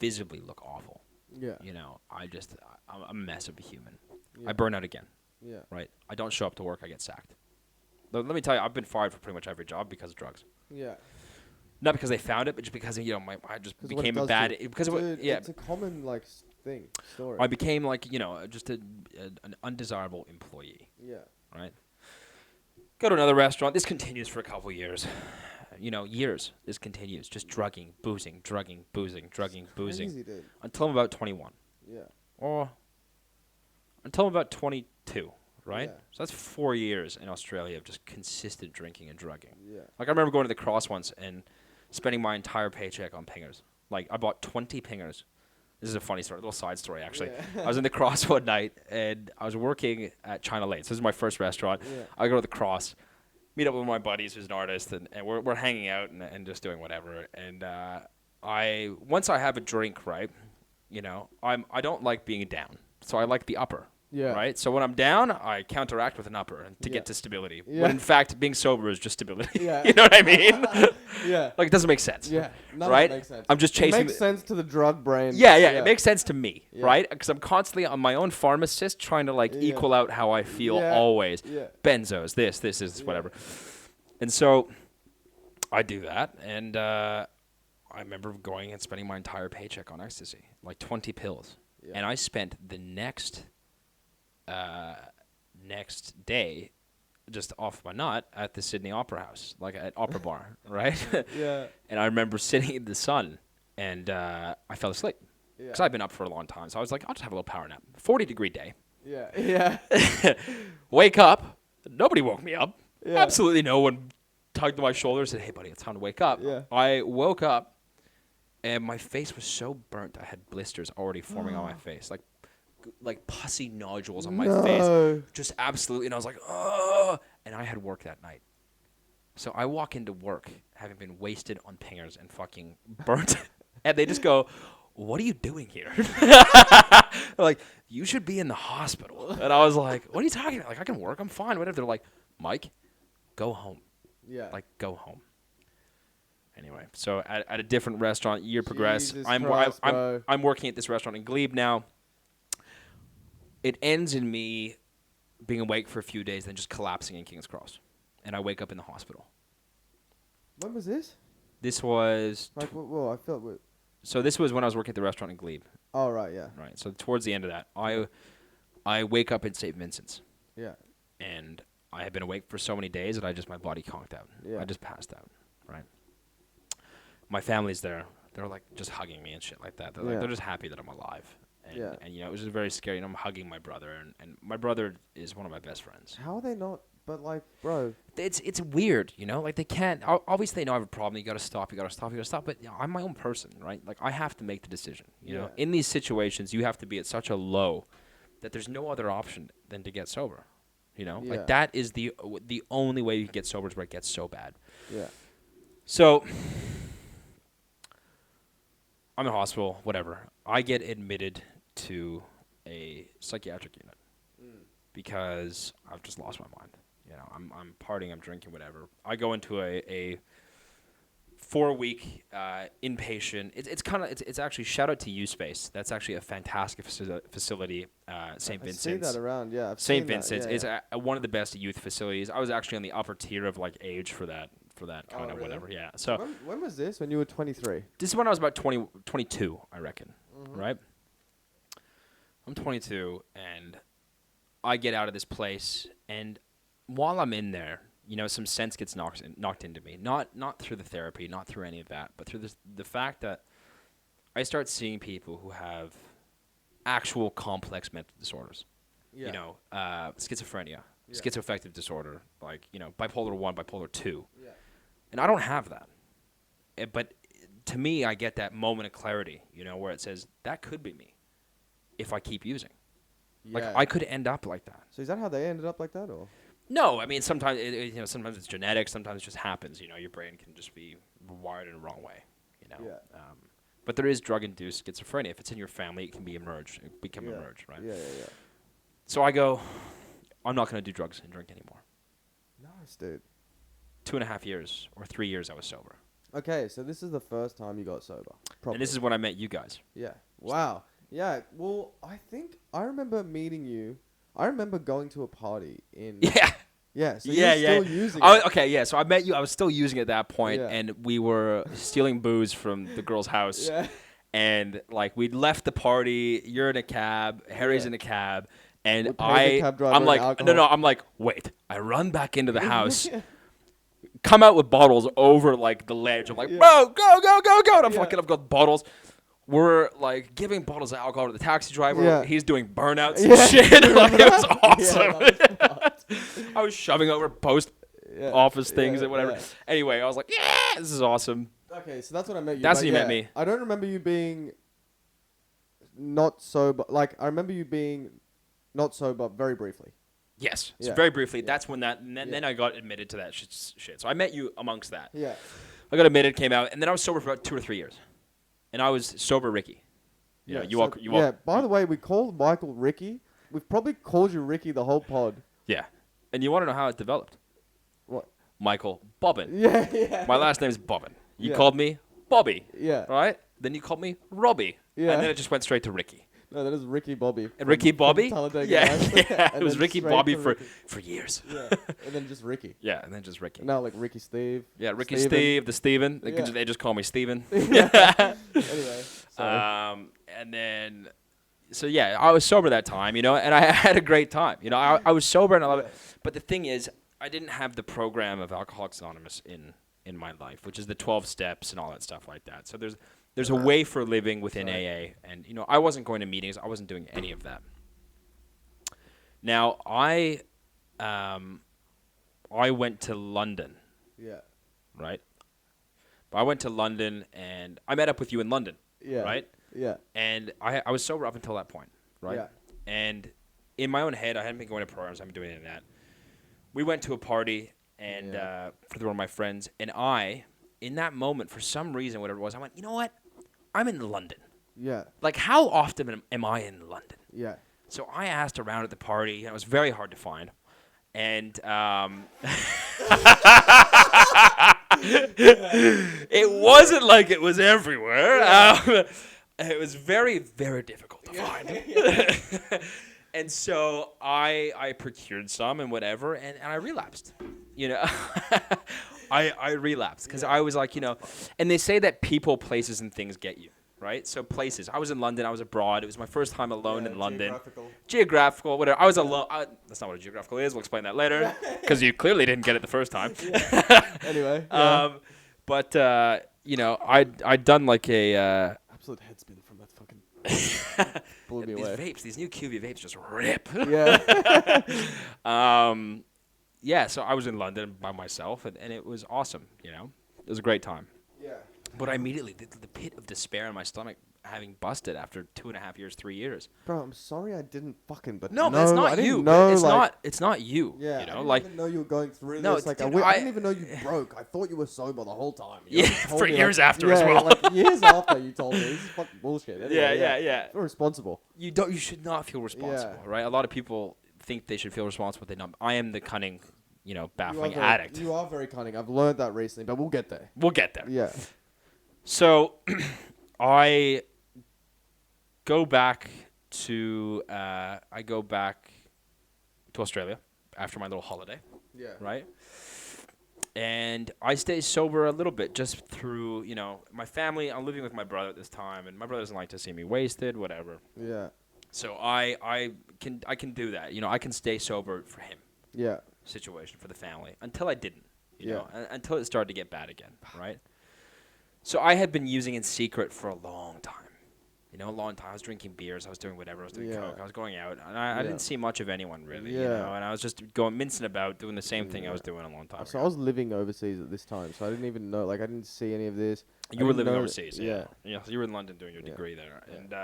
visibly look awful. Yeah. I'm a mess of a human. Yeah. I burn out again, Yeah. right? I don't show up to work, I get sacked. Let me tell you, I've been fired for pretty much every job because of drugs. Yeah. Not because they found it, but just because I just 'Cause became what a bad. it does to- Because Dude, yeah, it's a common story. I became just an undesirable employee, Yeah. right? Go to another restaurant. This continues for a couple years. Years. This continues. Just drugging, boozing, drugging, boozing, drugging, boozing. Crazy, dude. Until I'm about 21. Yeah. Or until I'm about 22, right? Yeah. So that's 4 years in Australia of just consistent drinking and drugging. Yeah. Like, I remember going to the Cross once and spending my entire paycheck on pingers. Like, I bought 20 pingers. This is a funny story, a little side story, actually. Yeah. I was in the Cross one night, and I was working at China Lane. So this is my first restaurant. Yeah. I go to the Cross, meet up with one of my buddies who's an artist, and we're hanging out and just doing whatever. And once I have a drink, right, I don't like being down. So I like the upper. Yeah. Right? So when I'm down, I counteract with an upper to Yeah. get to stability. Yeah. When in fact, being sober is just stability. Yeah. You know what I mean? Yeah. Like, it doesn't make sense. Yeah. None Right? of it makes sense. I'm just chasing It makes sense to the drug brain. Yeah, it makes sense to me, Yeah. right? Because I'm constantly on my own pharmacist trying to like Yeah. equal out how I feel Yeah. always. Yeah. Benzos, this is Yeah. whatever. And so I do that, and I remember going and spending my entire paycheck on ecstasy, like 20 pills. Yeah. And I spent the next day just off my nut at the Sydney Opera House, like at Opera Bar, right? Yeah. And I remember sitting in the sun, and I fell asleep. Yeah. Because I've been up for a long time. So I was like, I'll just have a little power nap. 40-degree day. Yeah. Yeah. Wake up. Nobody woke me up. Yeah. Absolutely no one tugged on my shoulder and said, hey, buddy, it's time to wake up. Yeah. I woke up, and my face was so burnt. I had blisters already forming on my face. Like pussy nodules on my face. Just absolutely. And I was like, oh. And I had work that night. So I walk into work having been wasted on pingers and fucking burnt. And they just go, what are you doing here? They're like, you should be in the hospital. And I was like, what are you talking about? Like, I can work. I'm fine. Whatever. They're like, Mike, go home. Yeah. Like, go home. Anyway, so at a different restaurant, year progressed. Jesus I'm Christ, bro. I'm working at this restaurant in Glebe now. It ends in me being awake for a few days, then just collapsing in King's Cross. And I wake up in the hospital. When was this? This was Like, well, I felt. so this was when I was working at the restaurant in Glebe. Oh right, yeah. Right. So towards the end of that, I wake up in St. Vincent's, Yeah. and I had been awake for so many days that my body conked out. Yeah. I just passed out. Right. My family's there. They're like just hugging me and shit like that. They're Yeah. they're just happy that I'm alive. And, Yeah. and you know, it was just very scary. And I'm hugging my brother, and my brother is one of my best friends. How are they not? But like, bro. It's weird, you know. Like they can't. Obviously, they know I have a problem. You gotta stop. But you know, I'm my own person, right? Like I have to make the decision. You know, Yeah. in these situations, you have to be at such a low that there's no other option than to get sober. You know, Yeah. like that is the only way you can get sober is where it gets so bad. Yeah. So I'm in hospital, whatever. I get admitted to a psychiatric unit because I've just lost my mind. You know, I'm partying, I'm drinking, whatever. I go into a 4-week inpatient. It's actually, shout out to U-Space. That's actually a fantastic facility. St. Vincent's. I see that around. Yeah. I've St. seen that, Vincent's yeah, is yeah. one of the best youth facilities. I was actually on the upper tier of like age for that kind of really? whatever. Yeah. So When was this? When you were 23? this is when I was about 22, I reckon. Right? I'm 22, and I get out of this place, and while I'm in there, you know, some sense gets knocked into me. Not through the therapy, not through any of that, but through the fact that I start seeing people who have actual complex mental disorders. Yeah. You know, schizophrenia, Yeah. schizoaffective disorder, like, you know, bipolar 1, bipolar 2. Yeah. And I don't have that. But to me, I get that moment of clarity, you know, where it says, that could be me if I keep using. Like, Yeah. I could end up like that. So is that how they ended up like that, or? No, I mean, sometimes, sometimes it's genetic, sometimes it just happens, you know, your brain can just be wired in the wrong way, you know. Yeah. But there is drug-induced schizophrenia. If it's in your family, it can become Yeah. emerged, right? Yeah, yeah, yeah. So I go, I'm not going to do drugs and drink anymore. Nice, dude. 2.5 years or 3 years I was sober. Okay, so this is the first time you got sober. Properly. And this is when I met you guys. Yeah. Wow. Yeah. Well, I think I remember meeting you. I remember going to a party in. Yeah. Yeah. So Yeah, you're still using it. Okay, yeah. So I met you. I was still using it at that point, Yeah. and we were stealing booze from the girl's house. Yeah. And like we'd left the party. You're in a cab. Harry's Yeah. in a cab, and We paid the cab driver I'm like, alcohol. no. I'm like, wait. I run back into the house, come out with bottles over like the ledge. I'm like, Yeah. bro, go. And Yeah. I've got bottles. We're like giving bottles of alcohol to the taxi driver. Yeah. He's doing burnouts Yeah. and shit. Like, it was awesome. Yeah, that was fun. I was shoving over post Yeah. office things Yeah, and whatever. yeah. Anyway, I was like, yeah, this is awesome. Okay, so that's when I met you. That's but when you met yeah, me. I don't remember you being not sober. Like, I remember you being not sober very briefly. Yes. So Yeah. very briefly, Yeah. that's when then I got admitted to that shit. So I met you amongst that. Yeah. I got admitted, came out, and then I was sober for about 2 or 3 years. And I was sober Ricky. You know, you so- walk. Yeah. By the way, we called Michael Ricky we've probably called you Ricky the whole pod. Yeah. And you want to know how it developed? What? Michael Bobbin. Yeah. My last name is Bobbin. You Yeah. called me Bobby. Yeah. Right? Then you called me Robbie. Yeah. And then it just went straight to Ricky. No, that is Ricky Bobby. Ricky Bobby? Talladega Yeah. Nights. Yeah. And It was then Ricky straight Bobby to for Ricky. years. Yeah. And then just Ricky. Yeah, and then just Ricky. Now like Ricky Steve. Yeah, Ricky Steven. Steve, the Steven. Yeah. They just call me Steven. Anyway. Sorry. And then, so yeah, I was sober that time, and I had a great time. I was sober and I love it. But the thing is, I didn't have the program of Alcoholics Anonymous in my life, which is the 12 steps and all that stuff like that. So there's a way for living within AA, and I wasn't going to meetings. I wasn't doing any of that. Now I went to London, Yeah. right? But I went to London and I met up with you in London, Yeah. right? Yeah. And I was sober up until that point, right? Yeah. And in my own head, I hadn't been going to programs. I hadn't been doing any of that. We went to a party and for one of my friends, and in that moment, for some reason, whatever it was, I went, you know what? I'm in London. Yeah. Like, how often am I in London? Yeah. So I asked around at the party, and it was very hard to find. And it wasn't like it was everywhere. It was very, very difficult to find. And so I procured some and whatever, and I relapsed. I relapsed because I was like, and they say that people, places, and things get you, right? So places. I was in London. I was abroad. It was my first time alone in London. Geographical, whatever. I was alone. That's not what a geographical is. We'll explain that later because you clearly didn't get it the first time. Anyway. Yeah. But I'd done like a absolute headspin from that fucking blew me these away. vapes, these new QV vapes just rip. Yeah. Yeah, so I was in London by myself, and it was awesome, It was a great time. Yeah. But I immediately, the pit of despair in my stomach having busted after 2.5 years, 3 years. Bro, I'm sorry I didn't fucking. But No, but it's not I didn't you. Know, It's not you. Yeah. I didn't like even know you were going through No, this. Like, dude, I didn't even know you broke. I thought you were sober the whole time. You Yeah, told for me, years like, after as well. Like years after you told me. This is fucking bullshit. Anyway, yeah. You're responsible. You should not feel responsible, right? A lot of people think they should feel responsible. They don't. I am the cunning, baffling addict. You are very cunning. I've learned that recently, but we'll get there. We'll get there. Yeah. So, I go back to Australia after my little holiday, Yeah. right? And I stay sober a little bit just through, my family. I'm living with my brother at this time, and my brother doesn't like to see me wasted, whatever. Yeah. So I can do that. I can stay sober for him. Yeah. Situation for the family until I didn't, Yeah. until it started to get bad again, right? So I had been using in secret for a long time, a long time. I was drinking beers, I was doing whatever, I was doing coke, I was going out, and I didn't see much of anyone really, and I was just mincing about doing the same thing I was doing a long time So ago. I was living overseas at this time, so I didn't even know. Like, I didn't see any of this. You were living overseas, yeah. So you were in London doing your degree there, and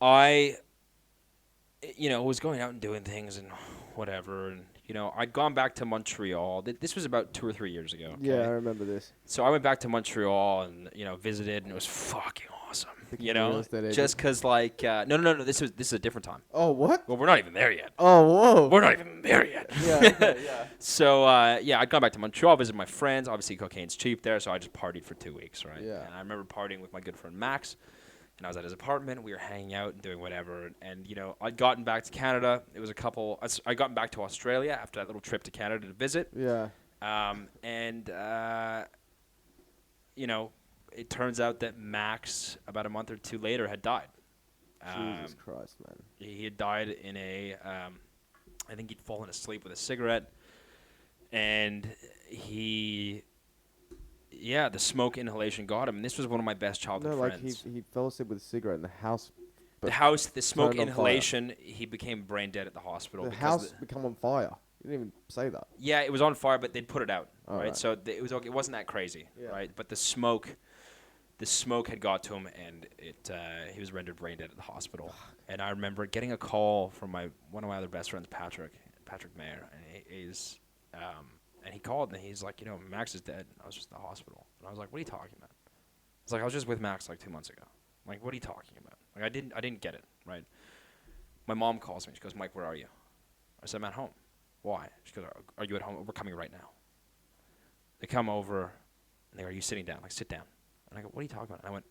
I, was going out and doing things and whatever, and I'd gone back to Montreal. This was about 2 or 3 years ago. Okay? Yeah, I remember this. So I went back to Montreal and visited, and it was fucking awesome. Real estate agent. Just because no. This is a different time. Oh, what? Well, we're not even there yet. Oh, whoa. We're not even there yet. Yeah, okay, yeah. So I'd gone back to Montreal, visited my friends. Obviously, cocaine's cheap there, so I just partied for 2 weeks, right? Yeah. And I remember partying with my good friend Max. And I was at his apartment. We were hanging out and doing whatever. And, I'd gotten back to Canada. It was I'd gotten back to Australia after that little trip to Canada to visit. Yeah. It turns out that Max, about a month or two later, had died. Jesus Christ, man. He had died in I think he'd fallen asleep with a cigarette. And the smoke inhalation got him. And this was one of my best childhood friends. He fell asleep with a cigarette in the house. The smoke turned on inhalation, he became brain dead at the hospital. The because house became on fire. You didn't even say that. Yeah, it was on fire, but they'd put it out, Oh, right? right. So it was okay. It wasn't that crazy, Yeah. right? But the smoke had got to him, and he was rendered brain dead at the hospital. And I remember getting a call from one of my other best friends, Patrick Mayer, and he called, and he's like, Max is dead. I was just in the hospital, and I was like, what are you talking about? I was like, I was just with Max like 2 months ago. I'm like, what are you talking about? Like, I didn't get it, right? my mom calls me. She goes, Mike, where are you? I said, I'm at home. Why? She goes, are you at home? We're coming right now. They come over, and they go, are you sitting down? Like, sit down. And I go, what are you talking about? And I went,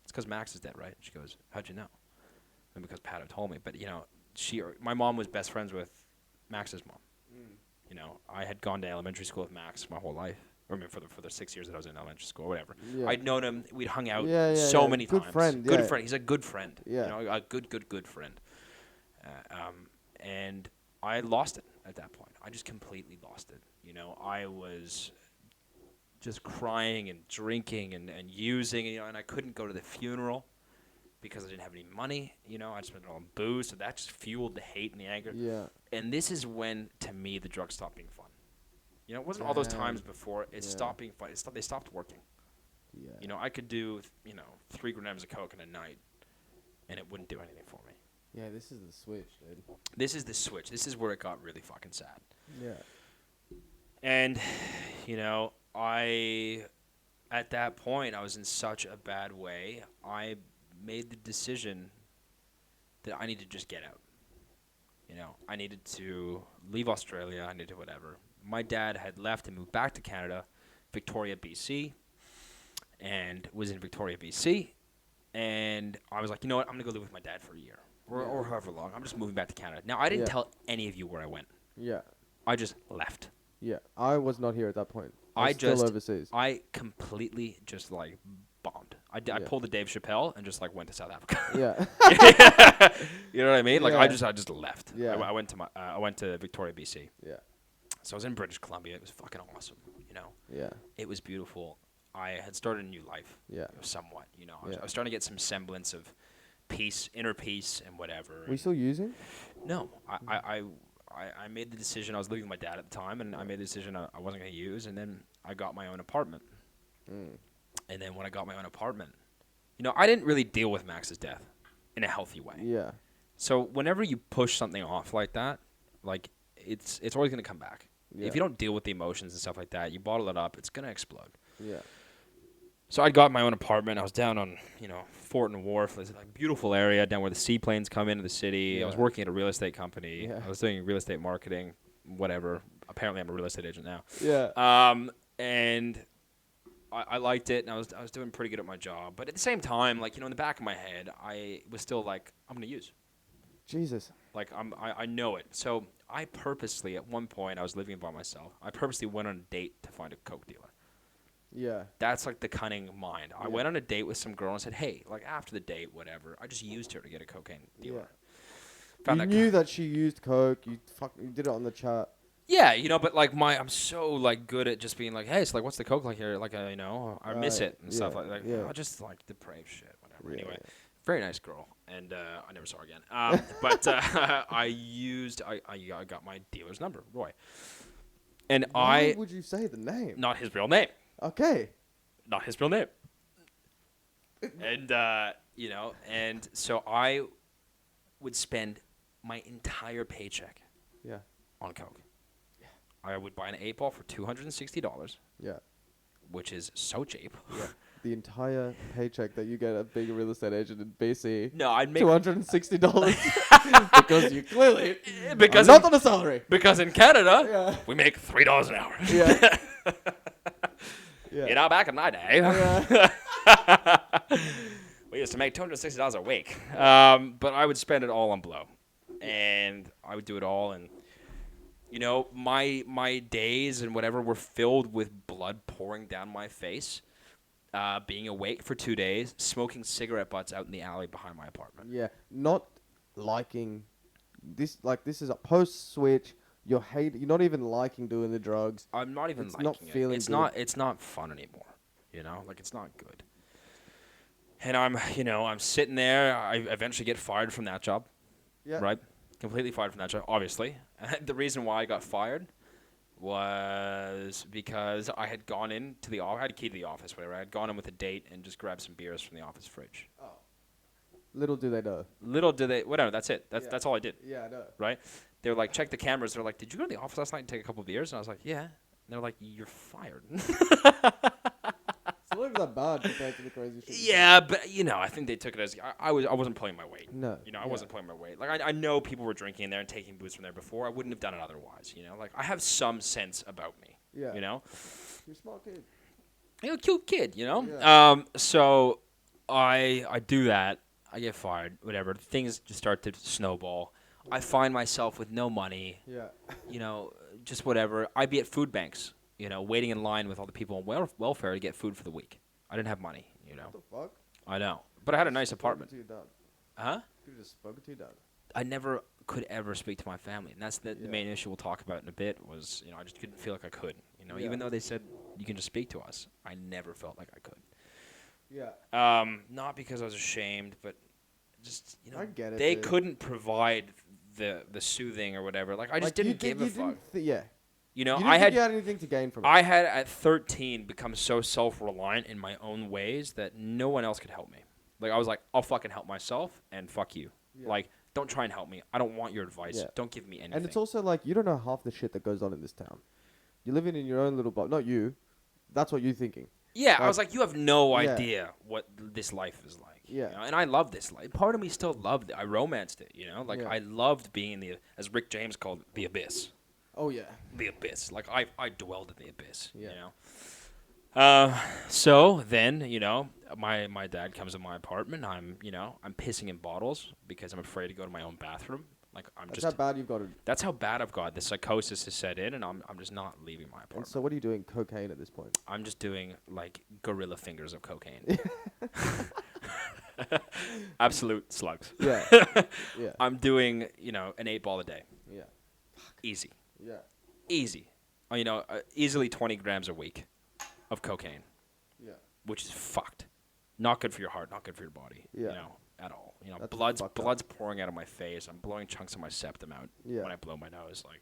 it's because Max is dead, right? She goes, how'd you know? And because Pat had told me. But, my mom was best friends with Max's mom. I had gone to elementary school with Max my whole life. Or I mean, for the 6 years that I was in elementary school, or whatever. Yeah. I'd known him. We'd hung out many good times. Friend, good yeah. friend. He's a good friend. Yeah. A good friend. And I lost it at that point. I just completely lost it. I was just crying and drinking and using, and I couldn't go to the funeral because I didn't have any money. I spent it all on booze, so that just fueled the hate and the anger. Yeah. And this is when, to me, the drugs stopped being fun. It wasn't all those times before. It stopped being fun. They stopped working. Yeah. I could do, 3 grams of coke in a night, and it wouldn't do anything for me. Yeah, this is the switch, dude. This is the switch. This is where it got really fucking sad. Yeah. And, at that point, I was in such a bad way. I made the decision that I needed to just get out. I needed to leave Australia. I needed to whatever. My dad had left and moved back to Canada, Victoria, BC, and was in Victoria, BC. And I was like, you know what? I'm going to go live with my dad for a year or however long. I'm just moving back to Canada. Now, I didn't tell any of you where I went. Yeah. I just left. Yeah. I was not here at that point. I was still just overseas. I completely just bombed. I pulled the Dave Chappelle and just went to South Africa. Yeah. You know what I mean? Yeah. I just left. Yeah. I went to Victoria, BC. Yeah. So I was in British Columbia. It was fucking awesome. Yeah. It was beautiful. I had started a new life. Yeah. Somewhat. I was starting to get some semblance of peace, inner peace, and whatever. Were you still using? No, I made the decision. I was living with my dad at the time, and I made the decision I wasn't going to use. And then I got my own apartment. And then when I got my own apartment, I didn't really deal with Max's death in a healthy way. Yeah. So whenever you push something off like that, it's always going to come back. Yeah. If you don't deal with the emotions and stuff like that, you bottle it up, it's going to explode. Yeah. So I got my own apartment. I was down on, Fortin Wharf. It's a beautiful area down where the seaplanes come into the city. Yeah. I was working at a real estate company. Yeah. I was doing real estate marketing, whatever. Apparently I'm a real estate agent now. Yeah. And I liked it, and I was doing pretty good at my job. But at the same time, in the back of my head, I was still I'm going to use. Jesus. I know it. So I purposely, at one point, I was living by myself. I purposely went on a date to find a coke dealer. Yeah. That's the cunning mind. I went on a date with some girl and said, hey, after the date, whatever, I just used her to get a cocaine dealer. You knew that she used coke. You did it on the chat. Yeah, but I'm so good at just being hey, so what's the coke like here? I miss it and stuff I just depraved shit, whatever. Yeah, Anyway, yeah. very nice girl, and I never saw her again. But I got my dealer's number, Roy, and Why would you say the name? not his real name, Okay. not his real name, and and so I would spend my entire paycheck Yeah. on coke. I would buy an 8-ball for $260, Yeah. which is so cheap. Yeah. The entire paycheck that you get at being a real estate agent in BC. No, I'd make $260 because you clearly because are not on a salary. because in Canada Yeah. we make $3 an hour. Yeah. Yeah. Back in my day, Yeah. we used to make $260 a week. But I would spend it all on blow, and I would do it all, and my days and whatever were filled with blood pouring down my face. Being awake for 2 days, smoking cigarette butts out in the alley behind my apartment. Yeah. Not liking this. This is a post switch. You're not even liking doing the drugs. I'm not even It's liking not it. feeling It's good. not. It's not fun anymore. It's not good. And I'm sitting there. I eventually get fired from that job. Yeah. Right. Completely fired from that job. Obviously, the reason why I got fired was because I had gone into the office. I had a key to the office, whatever. I had gone in with a date and just grabbed some beers from the office fridge. Oh. Little do they know. Little did they. Whatever. That's it. Yeah. That's all I did. Yeah, I know. Right. They were like, check the cameras. They're like, did you go to the office last night and take a couple of beers? And I was like, yeah. And they're like, you're fired. not even that bad compared to the crazy shit. Yeah, but you know, I think they took it as I wasn't pulling my weight. No. You know, I wasn't pulling my weight. Like I know people were drinking there and taking booze from there before. I wouldn't have done it otherwise. You know, like I have some sense about me. Yeah. You know. You're a smart kid. You're a cute kid. You know. Yeah. So I do that. I get fired. Whatever. Things just start to snowball. I find myself with no money. Yeah. You know, just whatever. I'd be at food banks. You know, waiting in line with all the people on welfare to get food for the week. I didn't have money, you know. What the fuck? I know. But I had a nice apartment. To your dad. Huh? You just spoken to your dad. I never could ever speak to my family. And that's the Yeah. main issue we'll talk about in a bit was, you know, I just couldn't feel like I could. You know, Yeah. even though they said you can just speak to us, I never felt like I could. Yeah. Not because I was ashamed, but just, you know, I get it, they dude. couldn't provide the soothing or whatever. Like, I just didn't give a fuck. Yeah. You know, You didn't I think had you had anything to gain from it. I had at 13 become so self-reliant in my own ways that no one else could help me. Like I was like, I'll fucking help myself and fuck you. Yeah. Like, don't try and help me. I don't want your advice. Yeah. Don't give me anything. And it's also like you don't know half the shit that goes on in this town. You're living in your own little bubble. Not you. That's what you're thinking. yeah, I like- was like, you have no Yeah. idea what this life is like. Yeah. You know? And I love this life. Part of me still loved it. I romanced it. You know, like Yeah. I loved being in the, as Rick James called it, the abyss. Oh yeah. The abyss. Like I dwelled in the abyss. Yeah. You know. So then, you know, my dad comes to my apartment. I'm pissing in bottles because I'm afraid to go to my own bathroom. Like That's how bad you've got it. that's how bad I've got. The psychosis has set in, and I'm just not leaving my And apartment. so what are you doing? Cocaine at this point? I'm just doing like gorilla fingers of cocaine. Absolute slugs. Yeah. Yeah. I'm doing, you know, an 8-ball a day. Yeah. Easy. Yeah. Easy. You know, easily 20 grams a week of cocaine, Yeah. which is fucked. Not good for your heart, not good for your body. Yeah. You know, at all. You know, That's blood's fucked up. blood's pouring out of my face. I'm blowing chunks of my septum out Yeah. when I blow my nose. Like,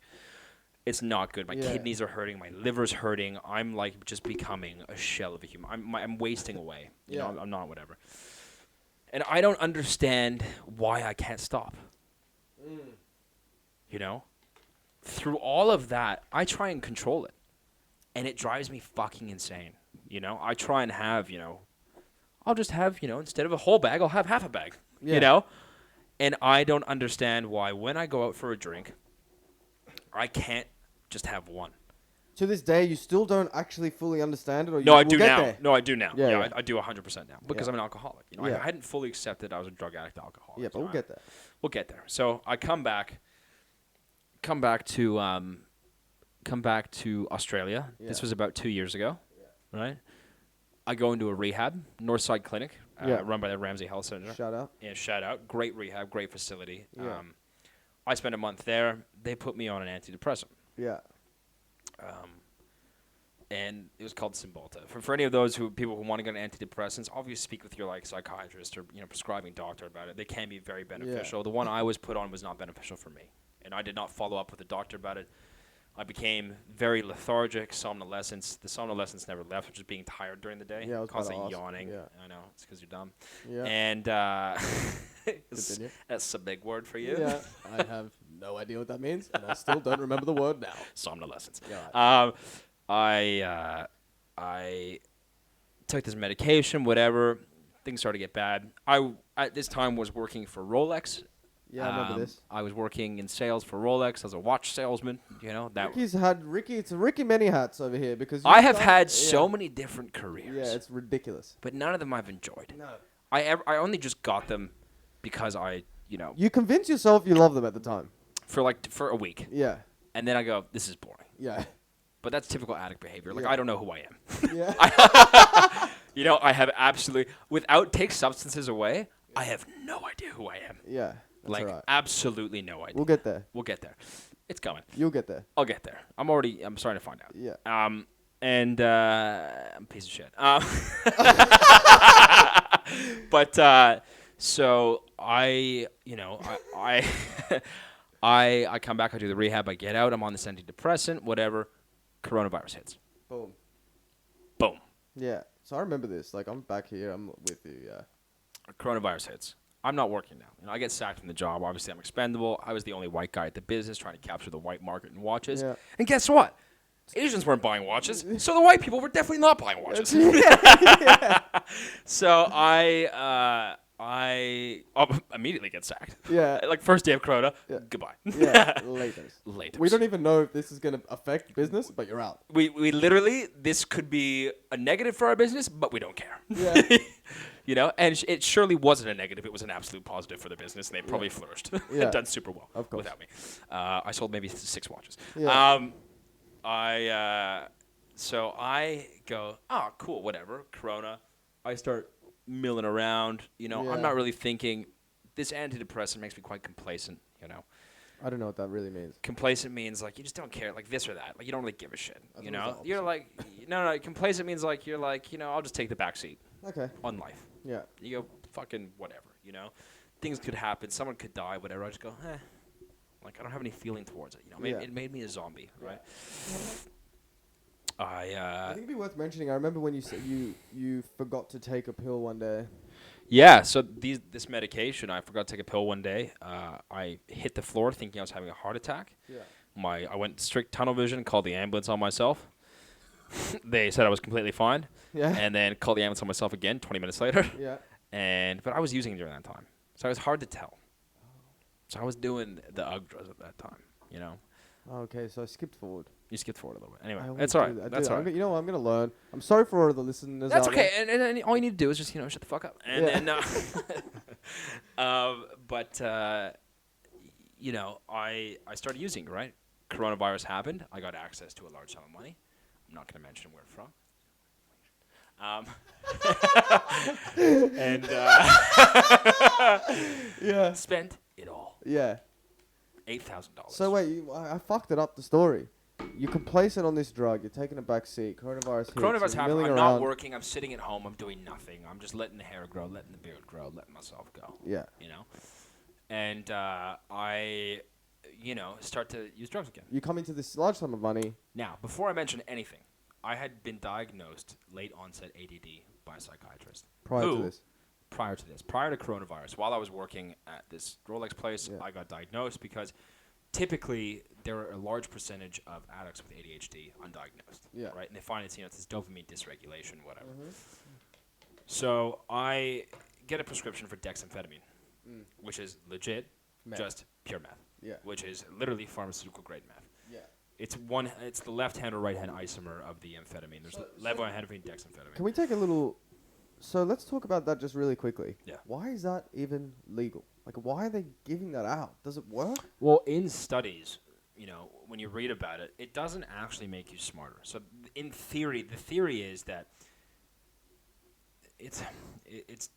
it's not good. My Yeah. kidneys are hurting. My liver's hurting. I'm like just becoming a shell of a human. I'm wasting away. You know, Yeah. I'm not whatever. And I don't understand why I can't stop. You know, through all of that, I try and control it, and it drives me fucking insane. You know, I try and have, you know, I'll just have, you know, instead of a whole bag, I'll have half a bag. Yeah. You know, and I don't understand why when I go out for a drink, I can't just have one. To this day, you still don't actually fully understand it, or No, you I will do get now. there. No, I do now. Yeah, Yeah, yeah. I do 100% now because Yeah. I'm an alcoholic. You know, Yeah. I hadn't fully accepted I was a drug addict alcoholic. Yeah, but you we'll know, get there. We'll get there. So I come back to Australia. This Yeah. was about 2 years ago, right? I go into a rehab, Northside Clinic, Yeah. run by the Ramsey Health Center. Shout out. Yeah, shout out. Great rehab, great facility. Yeah. I spent a month there. They put me on an antidepressant. Yeah. And it was called Cymbalta. For any of those people who want to get on antidepressants, obviously speak with your like psychiatrist or prescribing doctor about it. They can be very beneficial. The one I was put on was not beneficial for me, and I did not follow up with the doctor about it. I became very lethargic, somnolescence. The somnolescence never left, which is being tired during the day, Yeah, I was about to constantly ask. yawning. Yeah. I know it's because you're dumb. Yeah. And Continue. that's a big word for you. Yeah. I have no idea what that means, and I still don't remember the word now. Somnolescence. Yeah. I took this medication, whatever. Things started to get bad. I at this time was working for Rolex. Yeah, I remember this. I was working in sales for Rolex as a watch salesman. You know that. It's Ricky many hats over here because I have you've had done- so many different careers. Yeah, it's ridiculous. but none of them I've enjoyed. No. I only just got them because You convince yourself you love them at the time. for a week, Yeah. and then I go, this is boring. Yeah. But that's typical addict behavior. Like Yeah. I don't know who I am. Yeah. You know, I have absolutely without take substances away, I have no idea who I am. Yeah. That's Like all right. absolutely no idea. We'll get there. We'll get there. It's coming. You'll get there. I'll get there. I'm starting to find out. Yeah. And I'm a piece of shit. But so I I come back, I do the rehab, I get out, I'm on this antidepressant, whatever. Coronavirus hits. Boom. Boom. Yeah. So I remember this. Like I'm back here. I'm with you. Yeah. Coronavirus hits. I'm not working now. You know, I get sacked from the job. Obviously, I'm expendable. I was the only white guy at the business trying to capture the white market in watches. Yeah. And guess what? Asians weren't buying watches, so the white people were definitely not buying watches. So I immediately get sacked. Yeah. Like first day of Corona, Yeah. goodbye. Yeah, laters. Laters. We don't even know if this is going to affect business, but you're out. We literally, this could be a negative for our business, but we don't care. Yeah. You know, and it surely wasn't a negative. It was an absolute positive for the business, and they probably flourished Yeah. and done super well Of course. without me. I sold maybe 6 watches. Yeah. So I go, oh, cool, whatever, Corona. I start milling around. You know, Yeah. I'm not really thinking. This antidepressant makes me quite complacent, you know. I don't know what that really means. Complacent means like you just don't care, like this or that. Like you don't really give a shit, I you thought it was know. the You're like, no. Complacent means like you're like, you know, I'll just take the back seat Okay. on life. Yeah. You go fucking whatever, you know. Things could happen. Someone could die. Whatever. I just go, like I don't have any feeling towards it. You know, Yeah. it made me a zombie, right? I think it'd be worth mentioning. I remember when you said you forgot to take a pill one day. Yeah, so this medication, I forgot to take a pill one day. I hit the floor thinking I was having a heart attack. Yeah. I went strict tunnel vision, called the ambulance on myself. They said I was completely fine, Yeah. and then called the ambulance on myself again 20 minutes later. Yeah. But I was using it during that time, so it was hard to tell. So I was doing the UGG drugs at that time, you know. Okay, so I skipped forward. You skipped forward a little bit. Anyway, I always that's all do right. that. That's all right. You know what? I'm going to learn. I'm sorry for all the listeners. That's out okay, there. and all you need to do is just, you know, shut the fuck up. And Yeah. then, you know, I started using it, right? Coronavirus happened. I got access to a large sum of money. I'm not going to mention where from. And Yeah. spent it all. Yeah. $8,000. So wait, I fucked it up the story. You're complacent on this drug. You're taking a back seat. Coronavirus hits. Coronavirus you're happened. milling I'm around. not working. I'm sitting at home. I'm doing nothing. I'm just letting the hair grow, letting the beard grow, letting myself go. Yeah. You know? And I, you know, start to use drugs again. You come into this large sum of money. Now, before I mention anything, I had been diagnosed late onset ADD by a psychiatrist. Prior to this. Prior to this. Prior to coronavirus. While I was working at this Rolex place, Yeah. I got diagnosed because typically there are a large percentage of addicts with ADHD undiagnosed. Yeah. Right? And they find it's, you know, it's this dopamine dysregulation, whatever. So I get a prescription for dexamphetamine, which is legit, Meth. just pure meth. Yeah. Which is literally pharmaceutical grade meth. Yeah. It's the left hand or right hand isomer of the amphetamine. There's levoamphetamine, dexamphetamine. Can we take a little? So let's talk about that just really quickly. Yeah. Why is that even legal? Like, why are they giving that out? Does it work? Well, in studies, you know, when you read about it, it doesn't actually make you smarter. So in theory, the theory is that it's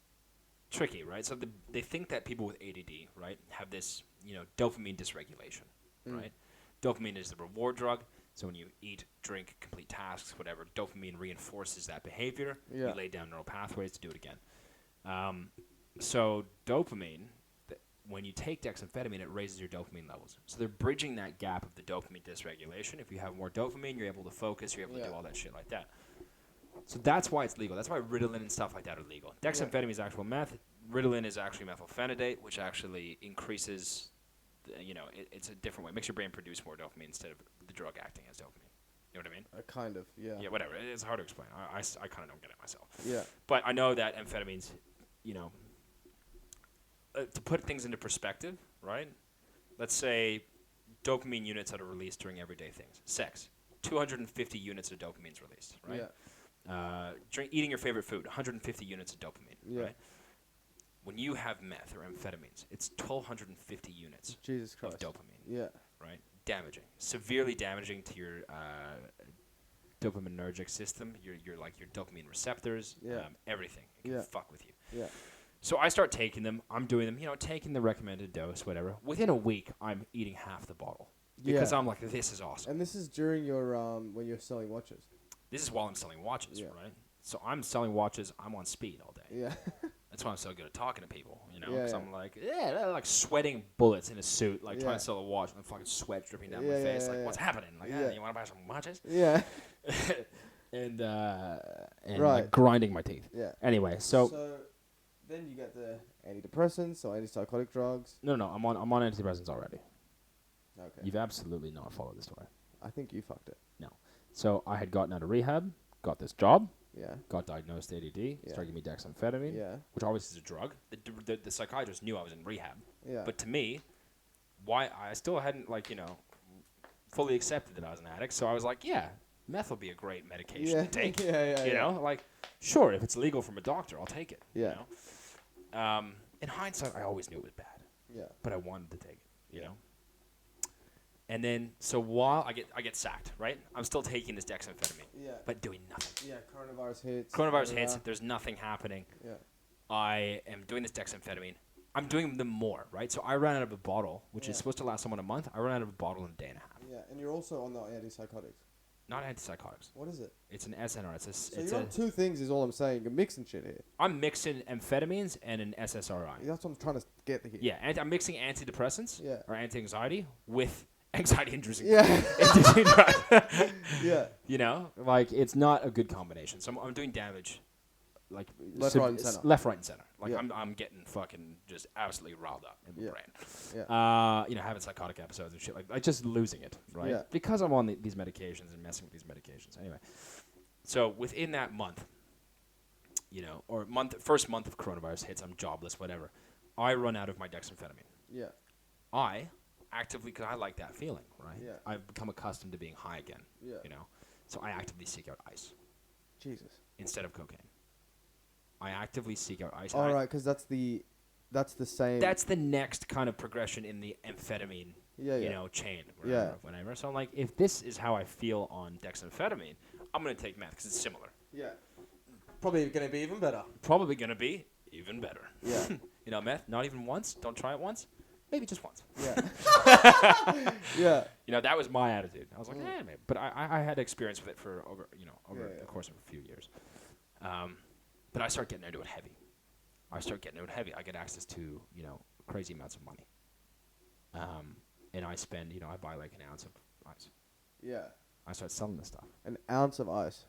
tricky, right? So they think that people with ADD, right, have this, you know, dopamine dysregulation, right? Dopamine is the reward drug. So when you eat, drink, complete tasks, whatever, dopamine reinforces that behavior. Yeah. You lay down neural pathways to do it again. So dopamine, when you take dexamphetamine, it raises your dopamine levels. So they're bridging that gap of the dopamine dysregulation. If you have more dopamine, you're able to focus, you're able to do all that shit like that. So that's why it's legal. That's why Ritalin and stuff like that are legal. Dexamphetamine is actual meth. Ritalin is actually methylphenidate, which actually increases, you know, it's a different way. It makes your brain produce more dopamine instead of the drug acting as dopamine. You know what I mean? Kind of. Yeah. Yeah, whatever. It's hard to explain. I kind of don't get it myself. Yeah. But I know that amphetamines, you know, to put things into perspective, right? Let's say dopamine units that are released during everyday things. Sex, 250 units of dopamine is released, right? Yeah. Eating your favorite food, 150 units of dopamine, Yeah. right? When you have meth or amphetamines, it's 1,250 units Jesus Christ. of dopamine, Yeah. right? Damaging, severely damaging to your dopaminergic system, your like your dopamine receptors, Yeah. Everything. It can Yeah. fuck with you. Yeah. So I start taking them. I'm doing them, you know, taking the recommended dose, whatever. Within a week, I'm eating half the bottle because Yeah. I'm like, this is awesome. And this is during your when you're selling watches. This is while I'm selling watches, Yeah. right? So I'm selling watches. I'm on speed all day. Yeah. That's why I'm so good at talking to people, you know, Yeah, because yeah. I'm like, they're like sweating bullets in a suit, like trying Yeah. to sell a watch, and fucking sweat dripping down Yeah, my yeah, face. yeah, Like, yeah. what's happening? Like, Yeah. you want to buy some watches? Yeah. and Right. like grinding my teeth. Yeah. Anyway, so then you get the antidepressants or antipsychotic drugs. no, I'm on antidepressants already. Okay. You've absolutely not followed the story. I think you fucked it. So I had gotten out of rehab, got this job, Yeah. got diagnosed ADD, Yeah. started giving me dexamphetamine, Yeah. which obviously is a drug. The psychiatrist knew I was in rehab. Yeah. But to me, why I still hadn't, like, you know, fully accepted that I was an addict. So I was like, yeah, meth will be a great medication to take. You know, like, sure, if it's legal from a doctor, I'll take it. Yeah. You know? In hindsight, I always knew it was bad. Yeah. But I wanted to take it, you know? And then, so while I get sacked, right? I'm still taking this dexamphetamine, Yeah. but doing nothing. Yeah. Coronavirus hits. Coronavirus hits, there's nothing happening. Yeah. I am doing this dexamphetamine. I'm doing them more, right? So I ran out of a bottle, which is Yeah. supposed to last someone a month. I ran out of a bottle in a day and a half. Yeah. And you're also on the antipsychotics. Not antipsychotics. What is it? It's an SNR. So you're on two things, is all I'm saying. You're mixing shit here. I'm mixing amphetamines and an SSRI. That's what I'm trying to get here. Yeah, I'm mixing antidepressants Yeah. or anti-anxiety with anxiety-inducing Yeah. inducing drugs. Yeah. You know, like, it's not a good combination. So I'm doing damage, like Left, right, and center. Left, right, and center. Like, Yeah. I'm getting fucking just absolutely riled up in my Yeah. brain. Yeah. You know, having psychotic episodes and shit, like just losing it, right? Yeah. Because I'm on these medications and messing with these medications. Anyway, so within that month, you know, or first month of coronavirus hits, I'm jobless, whatever. I run out of my dexamphetamine. Yeah. I actively, because I like that feeling, right? Yeah. I've become accustomed to being high again. Yeah. You know, so I actively seek out ice Jesus. instead of cocaine. I actively seek out ice. All right, because that's the same. That's the next kind of progression in the amphetamine, you know, chain. Whatever. So I'm like, if this is how I feel on dexamphetamine, I'm gonna take meth because it's similar. Yeah. Probably going to be even better. Probably gonna be even better. Yeah. You know, meth, not even once. Don't try it once. Maybe just once. Yeah. Yeah. You know, that was my attitude. I was like, maybe. But I had experience with it for over the course of a few years. But I start getting into it heavy. I get access to, you know, crazy amounts of money. And I spend, you know, I buy like an ounce of ice. Yeah. I start selling this stuff. An ounce of ice.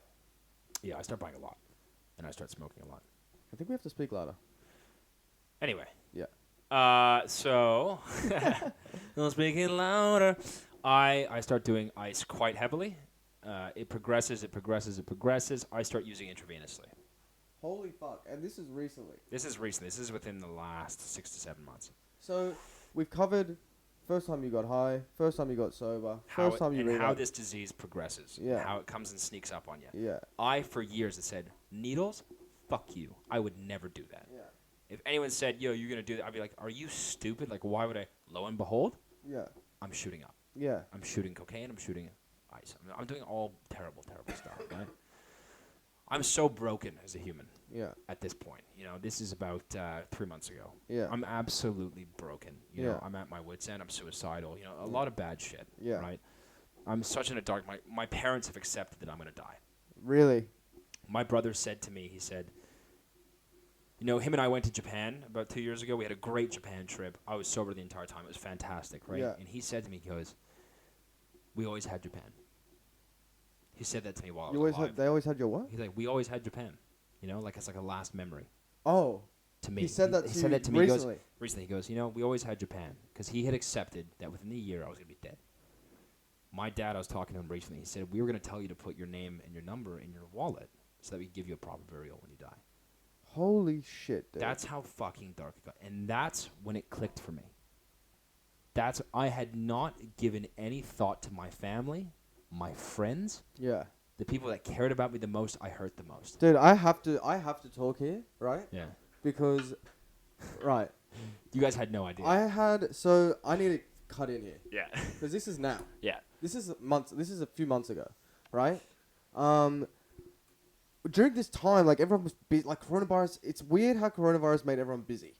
Yeah, I start buying a lot. And I start smoking a lot. I think we have to speak louder. Anyway. Yeah. So, I'm speaking louder. I start doing ice quite heavily. It progresses. I start using intravenously. Holy fuck. And this is recently. This is recent. This is within the last 6 to 7 months. So, we've covered first time you got high, first time you got sober, first time you realized. How this disease progresses. Yeah. How it comes and sneaks up on you. Yeah. I, for years, have said, needles? Fuck you. I would never do that. Yeah. If anyone said, yo, you're going to do that, I'd be like, are you stupid? Like, why would I? Lo and behold, Yeah. I'm shooting up. Yeah. I'm shooting cocaine. I'm shooting ice. I'm doing all terrible, terrible stuff, right? I'm so broken as a human. Yeah. At this point, you know, this is about 3 months ago. Yeah. I'm absolutely broken. You know, I'm at my wits' end. I'm suicidal. You know, a lot of bad shit. Yeah. Right. I'm such in a dark. My parents have accepted that I'm gonna die. Really? My brother said to me, he said, you know, him and I went to Japan about 2 years ago. We had a great Japan trip. I was sober the entire time. It was fantastic, right? Yeah. And he said to me, he goes, we always had Japan. He said that to me while I was alive. They always had your what? He's like, we always had Japan. You know, like it's like a last memory Oh. to me. He said that to you me. recently. He goes, you know, we always had Japan because he had accepted that within the year I was going to be dead. My dad, I was talking to him recently. He said, we were going to tell you to put your name and your number in your wallet so that we could give you a proper burial when you die. Holy shit, dude. That's how fucking dark it got. And that's when it clicked for me. I had not given any thought to my family, my friends, Yeah. the people that cared about me the most. I hurt the most. Dude, I have to talk here, right? Yeah. Because, right. You guys had no idea. I need to cut in here. Yeah. Because this is now. Yeah. This is a few months ago, right? During this time, like, everyone was busy. Like, coronavirus, it's weird how coronavirus made everyone busy.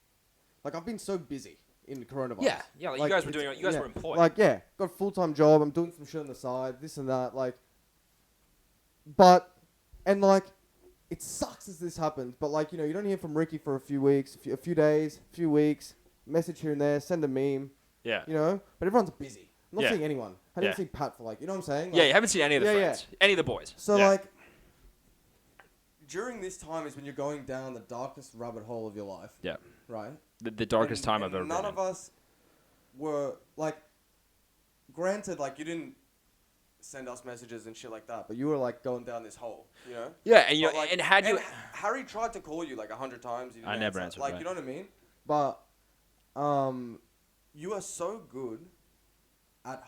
Like, I've been so busy in coronavirus. Yeah, yeah. Like you guys were doing. You guys were employed. Like, yeah, got a full-time job. I'm doing some shit on the side, this and that. Like, like, it sucks as this happens. But like, you know, you don't hear from Ricky for a few weeks, a few days, a few weeks. Message here and there, send a meme. Yeah. You know, but everyone's busy. I'm not Yeah. seeing anyone. I didn't see Pat for like, you know what I'm saying? Yeah, Like, you haven't seen any of the friends, any of the boys. So Yeah. like, during this time is when you're going down the darkest rabbit hole of your life. Yeah. Right. The darkest time I've ever None been of us were like. Granted, like you didn't send us messages and shit like that. But you were like going down this hole, you know? Yeah, and you But, know, like, and had you, Harry tried to call you like 100 times. You didn't I never answered, Like, right. you know what I mean? But you are so good at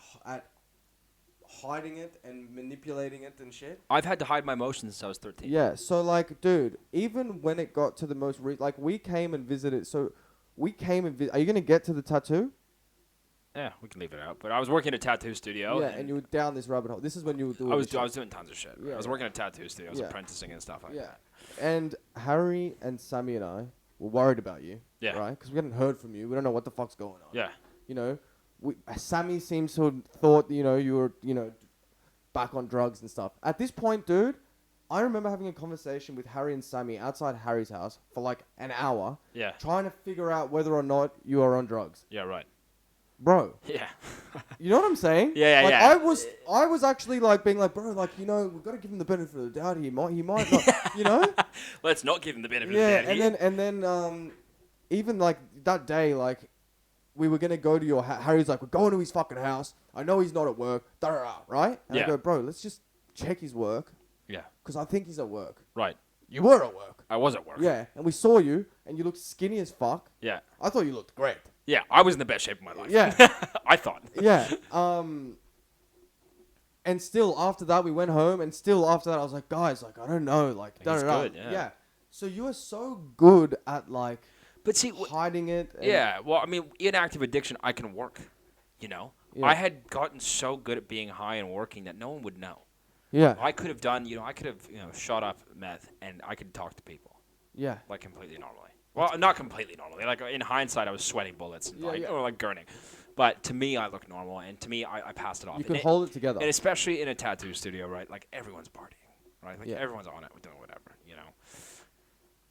hiding it and manipulating it and shit. I've had to hide my emotions since I was 13. Yeah. So like, dude, even when it got to the most like, we came and visited. So we came and are you gonna get to the tattoo? Yeah, we can leave it out. But I was working at a tattoo studio. Yeah, and you were down this rabbit hole. This is when you were doing. I was this shit. doing tons of shit. Yeah, I was yeah. working at a tattoo studio. I was Yeah. apprenticing and stuff like Yeah. that. And Harry and Sammy and I were worried about you. Yeah. Right? Because we hadn't heard from you. We don't know what the fuck's going on. Yeah. You know, Sammy seems to have thought, you know, you were, back on drugs and stuff. At this point, dude, I remember having a conversation with Harry and Sammy outside Harry's house for like an hour, Yeah. trying to figure out whether or not you are on drugs. Yeah, right. Bro, Yeah. you know what I'm saying? Yeah, like, yeah. I was actually like being like, bro, like, we've got to give him the benefit of the doubt. He might not, you know? Let's not give him the benefit Yeah, of the doubt. and then even like that day, like we were gonna go to your Harry's like, we're going to his fucking house. I know he's not at work, right? And I Yeah. go, bro, let's just check his work Yeah. because I think he's at work. Right. You were at work. I was at work. Yeah, and we saw you, and you looked skinny as fuck. Yeah. I thought you looked great. Yeah. I was in the best shape of my life. Yeah. I thought. Yeah. And still after that we went home, and still after that I was like, guys, like I don't know, like He's da-da-da. good, yeah. So you are so good at like But see, hiding it. And yeah. Well, I mean, in active addiction, I can work. You know, Yeah. I had gotten so good at being high and working that no one would know. Yeah. I could have done, I could have, shot up meth and I could talk to people Yeah. like completely normally. Well, not completely normally. Like in hindsight, I was sweating bullets and or like gurning. But to me, I look normal, and to me, I passed it off. You can and hold it together. And especially in a tattoo studio, right? Like everyone's partying, right? Like Yeah. everyone's on it, doing whatever,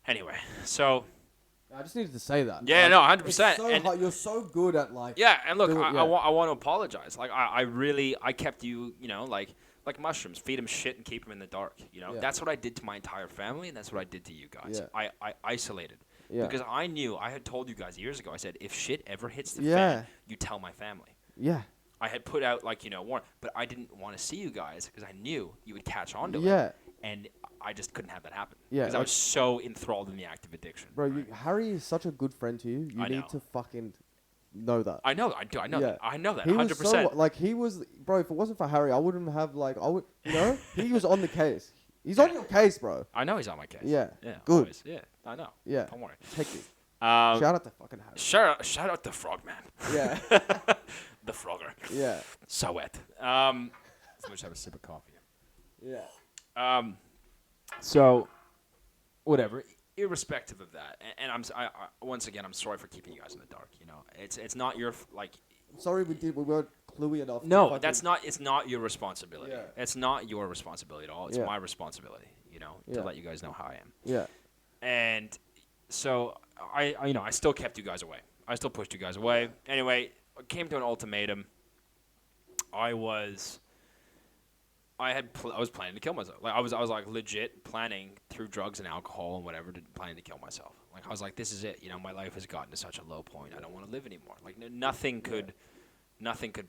Anyway, so I just needed to say that. yeah, Like, no, 100%. it's so And- hard. You're so good at like. yeah, and look, Do it, I yeah. want to apologize. Like I kept you, like mushrooms, feed them shit and keep them in the dark. Yeah. That's what I did to my entire family, and that's what I did to you guys. Yeah. I isolated. Yeah. Because I knew, I had told you guys years ago, I said, if shit ever hits the Yeah. fan, you tell my family. Yeah. I had put out, warning, but I didn't want to see you guys because I knew you would catch on to Yeah. it. And I just couldn't have that happen. Yeah, Because I like- was so enthralled in the active addiction. Bro, right? Harry is such a good friend to you. You I know. need to fucking know that. I know, I do, I know Yeah. that. I know that, He 100%. was so like he was, bro. If it wasn't for Harry, I wouldn't have like I would. He was on the case. He's on your case, bro. I know he's on my case. Yeah. Yeah. Good. Always. Yeah. I know. Yeah. Don't worry. Hectic. Um, Shout out to fucking Harry. shout out the Frogman. Yeah. The Frogger. Yeah. So wet. Let's just have a sip of coffee. Yeah. So, whatever. Irrespective of that, and I once again, I'm sorry for keeping you guys in the dark. It's not your Sorry, we weren't cluey enough. No, to fucking, that's not. It's not your responsibility. Yeah. It's not your responsibility at all. It's Yeah. my responsibility. To Yeah. let you guys know how I am. Yeah. And so I still kept you guys away. I still pushed you guys away. Anyway, it came to an ultimatum. I was planning to kill myself. Like I was like legit planning through drugs and alcohol and whatever, planning to kill myself. Like I was like, this is it. My life has gotten to such a low point. I don't want to live anymore. Like nothing could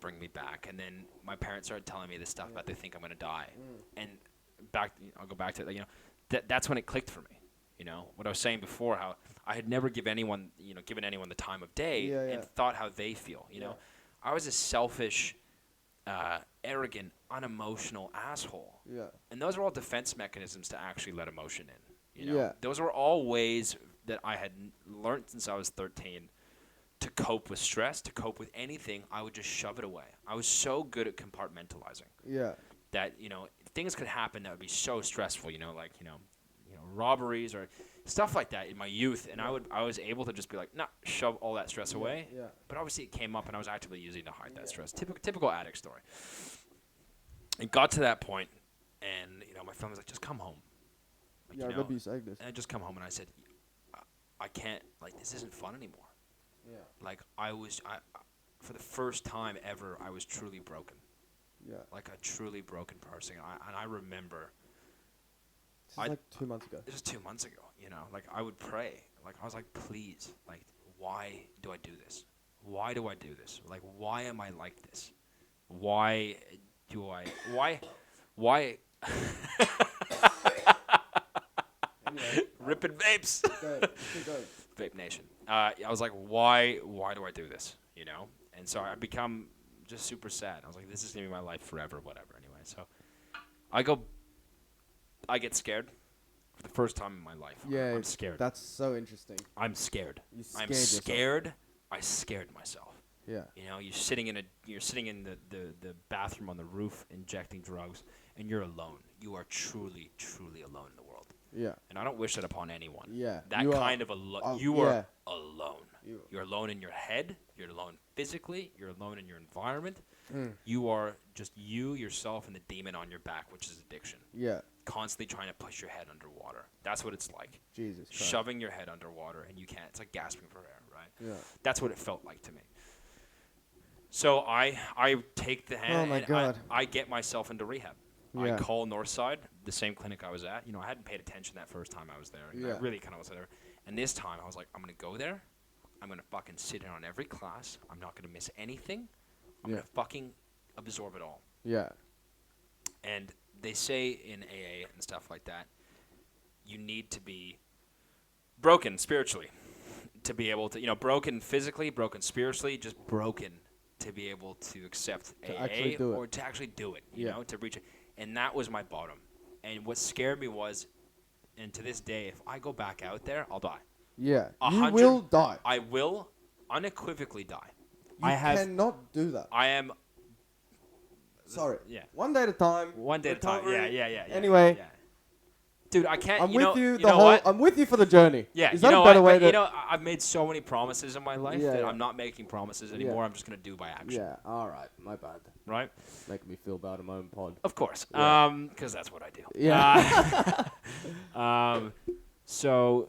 bring me back. And then my parents started telling me this stuff about they think I'm gonna die. And I'll go back to it. That's when it clicked for me. What I was saying before, how I had never given anyone the time of day Yeah, yeah. and thought how they feel. Yeah. I was a selfish, arrogant, unemotional asshole. Yeah. And those are all defense mechanisms to actually let emotion in. Yeah. Those were all ways that I had learned since I was 13 to cope with stress, to cope with anything. I would just shove it away. I was so good at compartmentalizing Yeah. that things could happen that would be so stressful. Robberies or stuff like that in my youth, and I was able to just be like, nah, shove all that stress away. Yeah. But obviously it came up, and I was actively using to hide that stress. Typical addict story. It got to that point, and my friend was like, just come home. Yeah, I remember you saying this. And I just come home, and I said, I can't, this isn't fun anymore. Yeah. Like I for the first time ever, I was truly broken. Yeah. Like a truly broken person. And I remember. This is like 2 months ago. This was 2 months ago, Like, I would pray. Like, I was like, please, why do I do this? Why do I do this? Like, why am I like this? Why do I? Why? Anyway, Ripping vapes. go. Keep going. Vape Nation. I was like, why do I do this? You know? And so I become just super sad. I was like, this is gonna be my life forever, whatever. Anyway, so I get scared for the first time in my life. Yeah, I'm scared. That's so interesting. I'm scared. You scared I'm yourself. scared. I scared myself. Yeah. You know, you're sitting in the bathroom on the roof injecting drugs, and you're alone. You are truly, truly alone in the world. Yeah. And I don't wish that upon anyone. Yeah. That You kind are- of alone. oh, You yeah. are alone. You- You're alone in your head. You're alone physically. You're alone in your environment. Mm. You are just you, yourself, and the demon on your back, which is addiction. Yeah. Constantly trying to push your head underwater. That's what it's like. Jesus Christ. Shoving your head underwater, and you can't. It's like gasping for air, right? Yeah. That's what it felt like to me. So I take the hand. Oh my and God. I get myself into rehab. Yeah. I call Northside, the same clinic I was at. You know, I hadn't paid attention that first time I was there. You know, Yeah. I really kind of was there. And this time I was like, I'm going to go there. I'm going to fucking sit in on every class. I'm not going to miss anything. I'm Yeah. going to fucking absorb it all. Yeah. And they say in AA and stuff like that, you need to be broken spiritually to be able to, broken physically, broken spiritually, just broken to be able to accept To AA actually do it. or to actually do it, Yeah. to reach it. And that was my bottom. And what scared me was, and to this day, if I go back out there, I'll die. Yeah. You 100 will die. I will unequivocally die. You I have. cannot do that. I am. Sorry. Yeah. One day at a time. One day at a time. Yeah, recovery. yeah. Anyway. Yeah. Dude, I can't. I'm you with know, you you the know whole. what? I'm with you for the journey. Yeah, Is you that know a better what? way But, to? I've made so many promises in my life Yeah, that yeah. I'm not making promises anymore. I'm just gonna do by action. Yeah. All right. My bad. Right? Making me feel bad in my own pod. Of course. Yeah. Because that's what I do. Yeah. So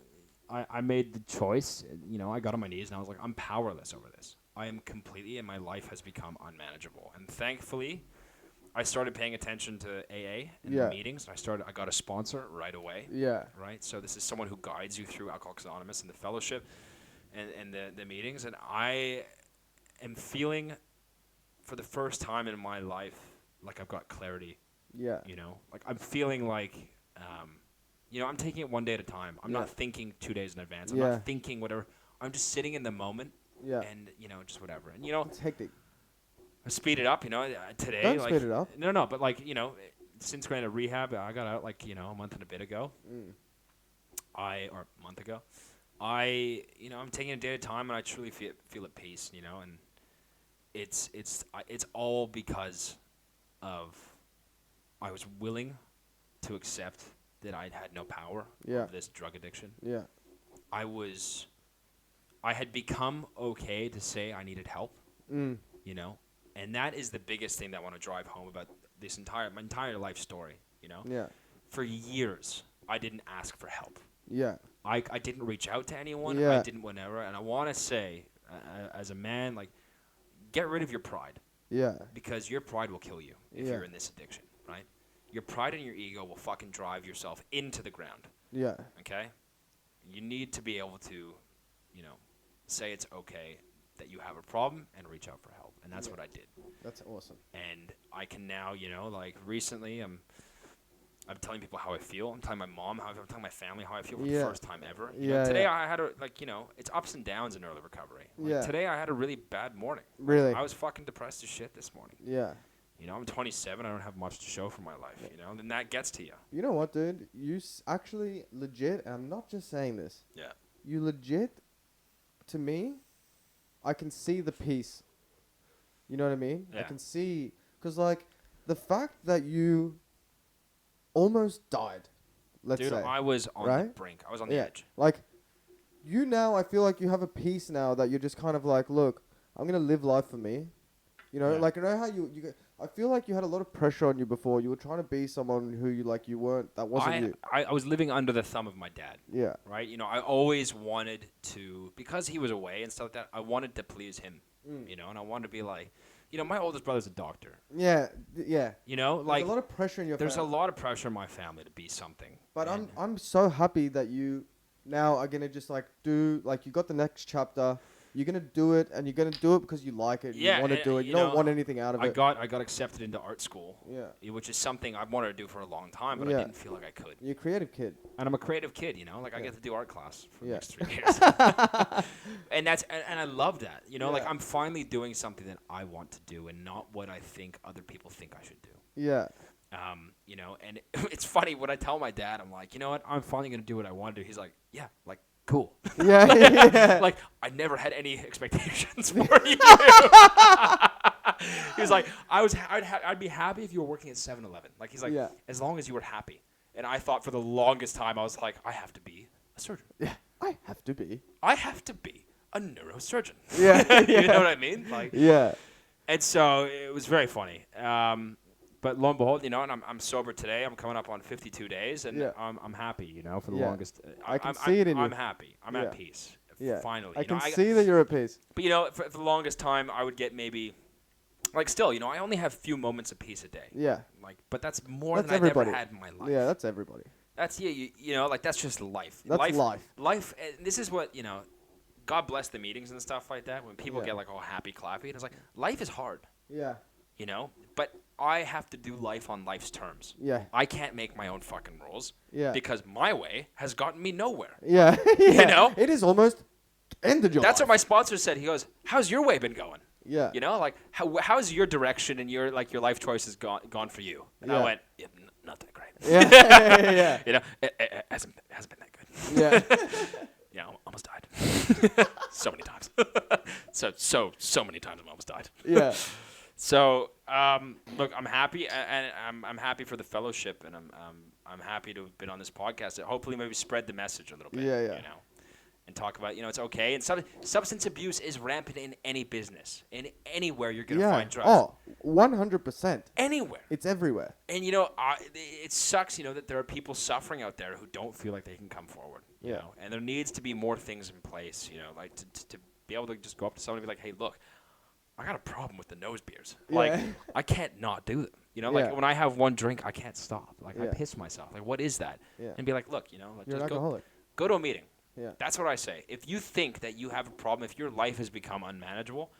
I made the choice. I got on my knees and I was like, I'm powerless over this. I am completely, and my life has become unmanageable. And thankfully, I started paying attention to AA and Yeah. the meetings. I got a sponsor right away. Yeah. Right? So this is someone who guides you through Alcoholics Anonymous and the fellowship and the meetings. And I am feeling, for the first time in my life, like I've got clarity. Yeah. Like I'm feeling like, I'm taking it one day at a time. I'm Yeah. not thinking 2 days in advance. I'm Yeah. not thinking whatever. I'm just sitting in the moment Yeah. and, just whatever. And, It's hectic. I speed it up, today. Don't like, speed it up. No, but like, since going to rehab, I got out like, a month and a bit ago. Mm. Or a month ago. I'm taking it a day at a time and I truly feel at peace, and it's all because of I was willing to accept that I had no power Yeah. over this drug addiction. Yeah. I had become okay to say I needed help, Mm. and that is the biggest thing that I want to drive home about my entire life story, Yeah. For years, I didn't ask for help. Yeah. I didn't reach out to anyone. Yeah. I didn't whatever. And I want to say, as a man, like, get rid of your pride, Yeah. because your pride will kill you if Yeah. you're in this addiction, right? Your pride and your ego will fucking drive yourself into the ground, Yeah. okay? You need to be able to, say it's okay that you have a problem and reach out for help. And that's Yeah. what I did. That's awesome. And I can now, like recently, I'm telling people how I feel. I'm telling my mom how I feel. I'm telling my family how I feel for the Yeah. first time ever. Yeah, Today yeah. I had it's ups and downs in early recovery. Like, Yeah. Today I had a really bad morning. Really. I was fucking depressed as shit this morning. Yeah. I'm 27. I don't have much to show for my life. And that gets to you. You know what, dude? You actually legit, and I'm not just saying this. Yeah. You legit, to me, I can see the peace. You know what I mean? I Yeah. can see, because like, the fact that you almost died, let's Dude, say. I was on the right? brink. I was on the Yeah. edge. Like, you now, I feel like you have a peace now that you're just kind of like, look, I'm going to live life for me. Yeah. Like, how I feel like you had a lot of pressure on you before. You were trying to be someone who you weren't, that wasn't you. I was living under the thumb of my dad. Yeah. Right? I always wanted to, because he was away and stuff like that, I wanted to please him. Mm. And I wanted to be like, my oldest brother's a doctor. Yeah. Yeah. Like, There's a lot of pressure in your there's a family. lot of pressure in my family to be something. But And I'm so happy that you now are going to just like do, like, you got the next chapter. You're gonna do it, and you're gonna do it because you like it. Yeah, You want to and, do it. You you don't know, want anything out of I it. got accepted into art school, Yeah. which is something I wanted to do for a long time, but I Yeah. didn't feel like I could. You're a creative kid. And I'm a creative kid, you know, like I Yeah. get to do art class for the Yeah. next 3 years. and I love that, you know, like Yeah. I'm finally doing something that I want to do and not what I think other people think I should do. Yeah. You know, and it's funny when I tell my dad, I'm like, you know what, I'm finally gonna do what I want to do. He's like, yeah, like cool. Yeah. Yeah. Like I never had any expectations for you. He was like, I'd be happy if you were working at 7-Eleven. Like he's like, Yeah. as long as you were happy. And I thought for the longest time, I was like, I have to be a surgeon. Yeah. I have to be. I have to be a neurosurgeon. Yeah. You know what I mean? Like, Yeah. and so it was very funny. But lo and behold, you know, and I'm sober today. I'm coming up on 52 days, and Yeah. I'm happy, you know, for the Yeah. longest. I can see it in you. I'm happy. I'm Yeah. at peace. Yeah. Finally. I You know, can see that you're at peace. But, you know, for the longest time, I would get maybe, like still, you know, I only have few moments of peace a day. Yeah. Like, but that's more That's than everybody. I've ever had in my life. Yeah, that's everybody. That's, you know, like, that's just life. That's life. Life, and this is what, you know, God bless the meetings and stuff like that, when people Yeah. get, like, all happy, clappy, and it's like, life is hard, Yeah. you know? But I have to do life on life's terms. Yeah. I can't make my own fucking rules. Yeah. Because my way has gotten me nowhere. Yeah. Yeah. know? It is almost ended your That's life. what my sponsor said. He goes, how's your way been going? Yeah. You know, like, how's your direction and your life choices gone for you? And I Yeah. went, yeah, not that great. Yeah. Yeah. You know, it hasn't been that good. Yeah. Yeah, I almost died. So many times. so many times I almost died. Yeah. So, look, I'm happy, and I'm happy for the fellowship, and I'm happy to have been on this podcast. Hopefully, maybe spread the message a little bit. Yeah, yeah. You know, and talk about, you know, it's okay. And substance abuse is rampant in any business, in anywhere you're gonna Yeah. find drugs. Oh, 100%. Anywhere. It's everywhere. And you know, it sucks, you know, that there are people suffering out there who don't feel like they can come forward. You Yeah. know, and there needs to be more things in place. You know, like to be able to just go up to somebody and be like, hey, look, I got a problem with the nose beers. Like, Yeah. I can't not do them. You know, like Yeah. when I have one drink, I can't stop. Like I Yeah. piss myself. Like, what is that? Yeah. And be like, look, you know, like, You're an just alcoholic. go to a meeting. Yeah. That's what I say. If you think that you have a problem, if your life has become unmanageable,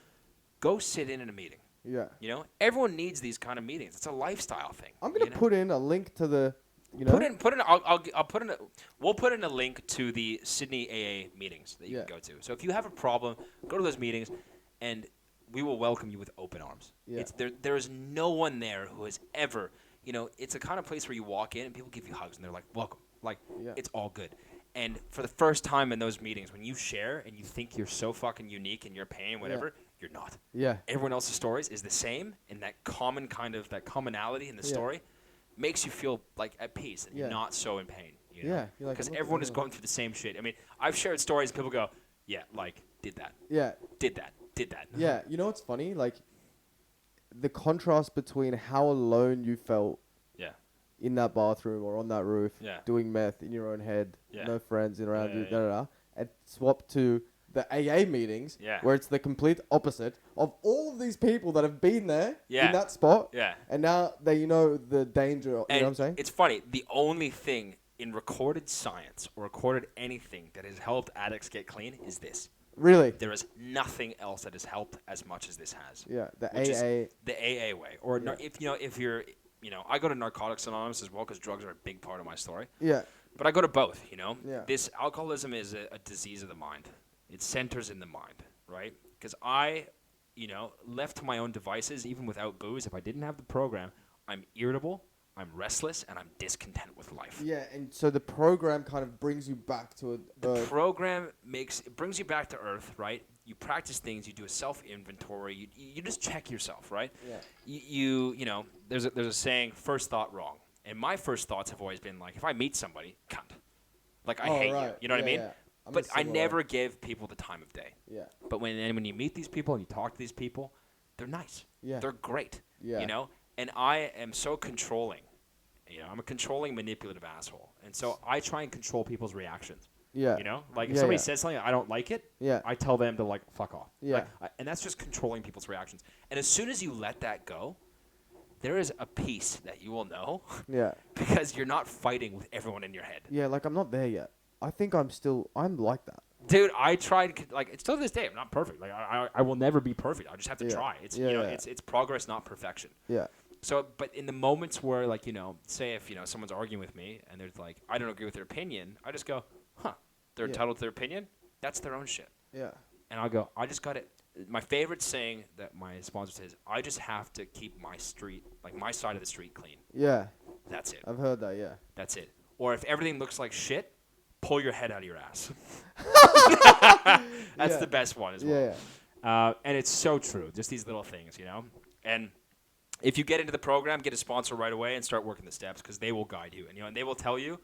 go sit in a meeting. Yeah. You know, everyone needs these kind of meetings. It's a lifestyle thing. I'm gonna you know? put in a link to the, you know. Put in. I'll put in. We'll put in a link to the Sydney AA meetings that you Yeah. can go to. So if you have a problem, go to those meetings, and we will welcome you with open arms. Yeah. It's there is no one there who has ever. You know, it's a kind of place where you walk in and people give you hugs and they're like, "Welcome." Like, Yeah. it's all good. And for the first time in those meetings, when you share and you think you're so fucking unique in your pain, whatever, you're not. Yeah. Everyone else's stories is the same, and that common kind of that commonality in the Yeah. story makes you feel like at peace and Yeah. not so in pain. You know? Yeah, you're like, Because "Look, everyone is look." going through the same shit. I mean, I've shared stories, and people go, "Yeah, like did that, Yeah. did that, did that." Yeah. You know what's funny? Like, the contrast between how alone you felt Yeah. in that bathroom or on that roof, Yeah. doing meth in your own head, Yeah. no friends around Yeah, you, yeah, da da da, and swap to the AA meetings, Yeah. where it's the complete opposite of all of these people that have been there Yeah. in that spot, Yeah. and now they know the danger. You know And what I'm saying? it's funny. The only thing in recorded science or recorded anything that has helped addicts get clean is this. Really? There is nothing else that has helped as much as this has. Yeah. The Which is AA. the AA way, or Yeah. if you're, you know, I go to Narcotics Anonymous as well because drugs are a big part of my story. Yeah. But I go to both. You know, Yeah. this alcoholism is a disease of the mind. It centers in the mind, right? Because I, you know, left to my own devices, even without booze, if I didn't have the program, I'm irritable, I'm restless, and I'm discontent with life. Yeah, and so the program kind of brings you back to The program brings you back to earth, right? You practice things, you do a self inventory, you just check yourself, right? Yeah. You know, there's a saying, first thought wrong, and my first thoughts have always been like, if I meet somebody, cunt, like I Oh, hate right. you, you know what I Yeah, mean? yeah. I'm But the I similar way. never give people the time of day. Yeah. But when you meet these people and you talk to these people, they're nice. Yeah. They're great. Yeah. You know, and I am so controlling. You know, I'm a controlling, manipulative asshole, and so I try and control people's reactions. Yeah. You know, like if Yeah, somebody yeah. says something I don't like it, Yeah. I tell them to like fuck off. Yeah. Like, and that's just controlling people's reactions. And as soon as you let that go, there is a peace that you will know Yeah. because you're not fighting with everyone in your head. Yeah, like I'm not there yet. I think I'm like that. Dude, I tried, like, it's still to this day, I'm not perfect. Like, I will never be perfect. I just have to Yeah. try. It's, Yeah, you know, yeah. it's progress, not perfection. Yeah. So, but in the moments where, like, you know, say if, you know, someone's arguing with me and they're like, I don't agree with their opinion, I just go, huh, they're Yeah. entitled to their opinion? That's their own shit. Yeah. And I'll go, I just got it. My favorite saying that my sponsor says, I just have to keep my street, like my side of the street clean. Yeah. That's it. I've heard that. Yeah. That's it. Or if everything looks like shit, pull your head out of your ass. That's Yeah. the best one as well. Yeah. Yeah. And it's so true. Just these little things, you know? And if you get into the program, get a sponsor right away and start working the steps because they will guide you. And, you know, and they will tell you,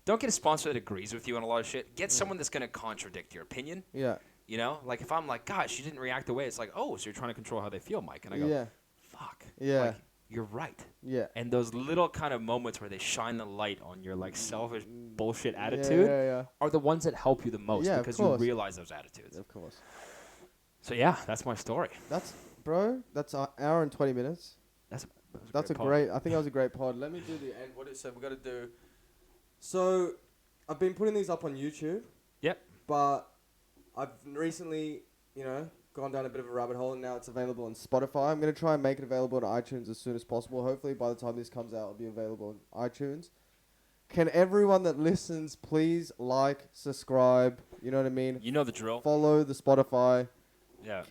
don't get a sponsor that agrees with you on a lot of shit. Get someone that's going to contradict your opinion. Yeah. You know? Like if I'm like, gosh, you didn't react the way. It's like, oh, so you're trying to control how they feel, Mike. And I go, Yeah. fuck. Yeah. Like, you're right. Yeah. And those little kind of moments where they shine the light on your like selfish bullshit attitude Yeah. are the ones that help you the most Yeah, of because you course. realize those attitudes. Yeah. Of course. So yeah, that's my story. That's That's an hour and 20 minutes. That's a pod. great. I think that was a great pod. Let me do the end. What it said we got to do. So, I've been putting these up on YouTube. Yep. But I've recently, gone down a bit of a rabbit hole, and now it's available on Spotify. I'm gonna try and make it available on iTunes as soon as possible. Hopefully, by the time this comes out, it'll be available on iTunes. Can everyone that listens please like, subscribe? You know what I mean? You know the drill. Follow the Spotify. Yeah.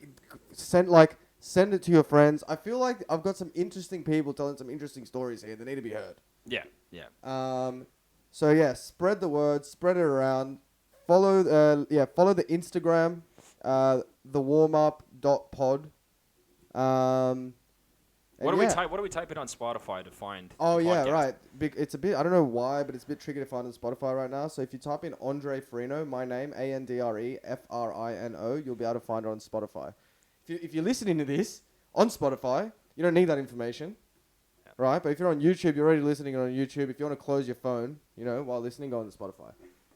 Send it to your friends. I feel like I've got some interesting people telling some interesting stories here that need to be heard. Yeah. So yeah, spread the word, spread it around. Follow the Instagram, thewarmup.pod. What do we type? What do we type in on Spotify to find? Oh the yeah, podcast? right. It's a bit. I don't know why, but it's a bit tricky to find on Spotify right now. So if you type in Andre Frino, my name AndreFrino, you'll be able to find it on Spotify. If you're listening to this on Spotify, you don't need that information, right? But if you're on YouTube, you're already listening on YouTube. If you want to close your phone, while listening, go on to Spotify.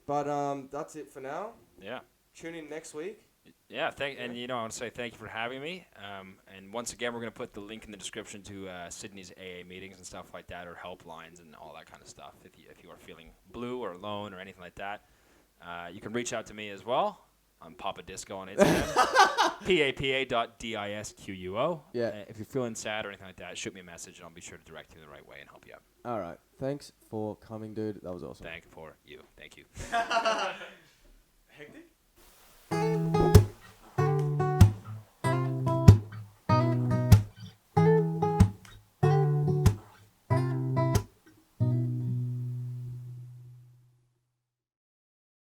But that's it for now. Yeah. Tune in next week. Yeah, and I want to say thank you for having me. And once again, we're going to put the link in the description to Sydney's AA meetings and stuff like that, or helplines and all that kind of stuff. If you are feeling blue or alone or anything like that, you can reach out to me as well. I'm Papa Disco on Instagram, papa.disquo. Yeah. If you're feeling sad or anything like that, shoot me a message, and I'll be sure to direct you the right way and help you out. All right. Thanks for coming, dude. That was awesome. Thank you. Hectic?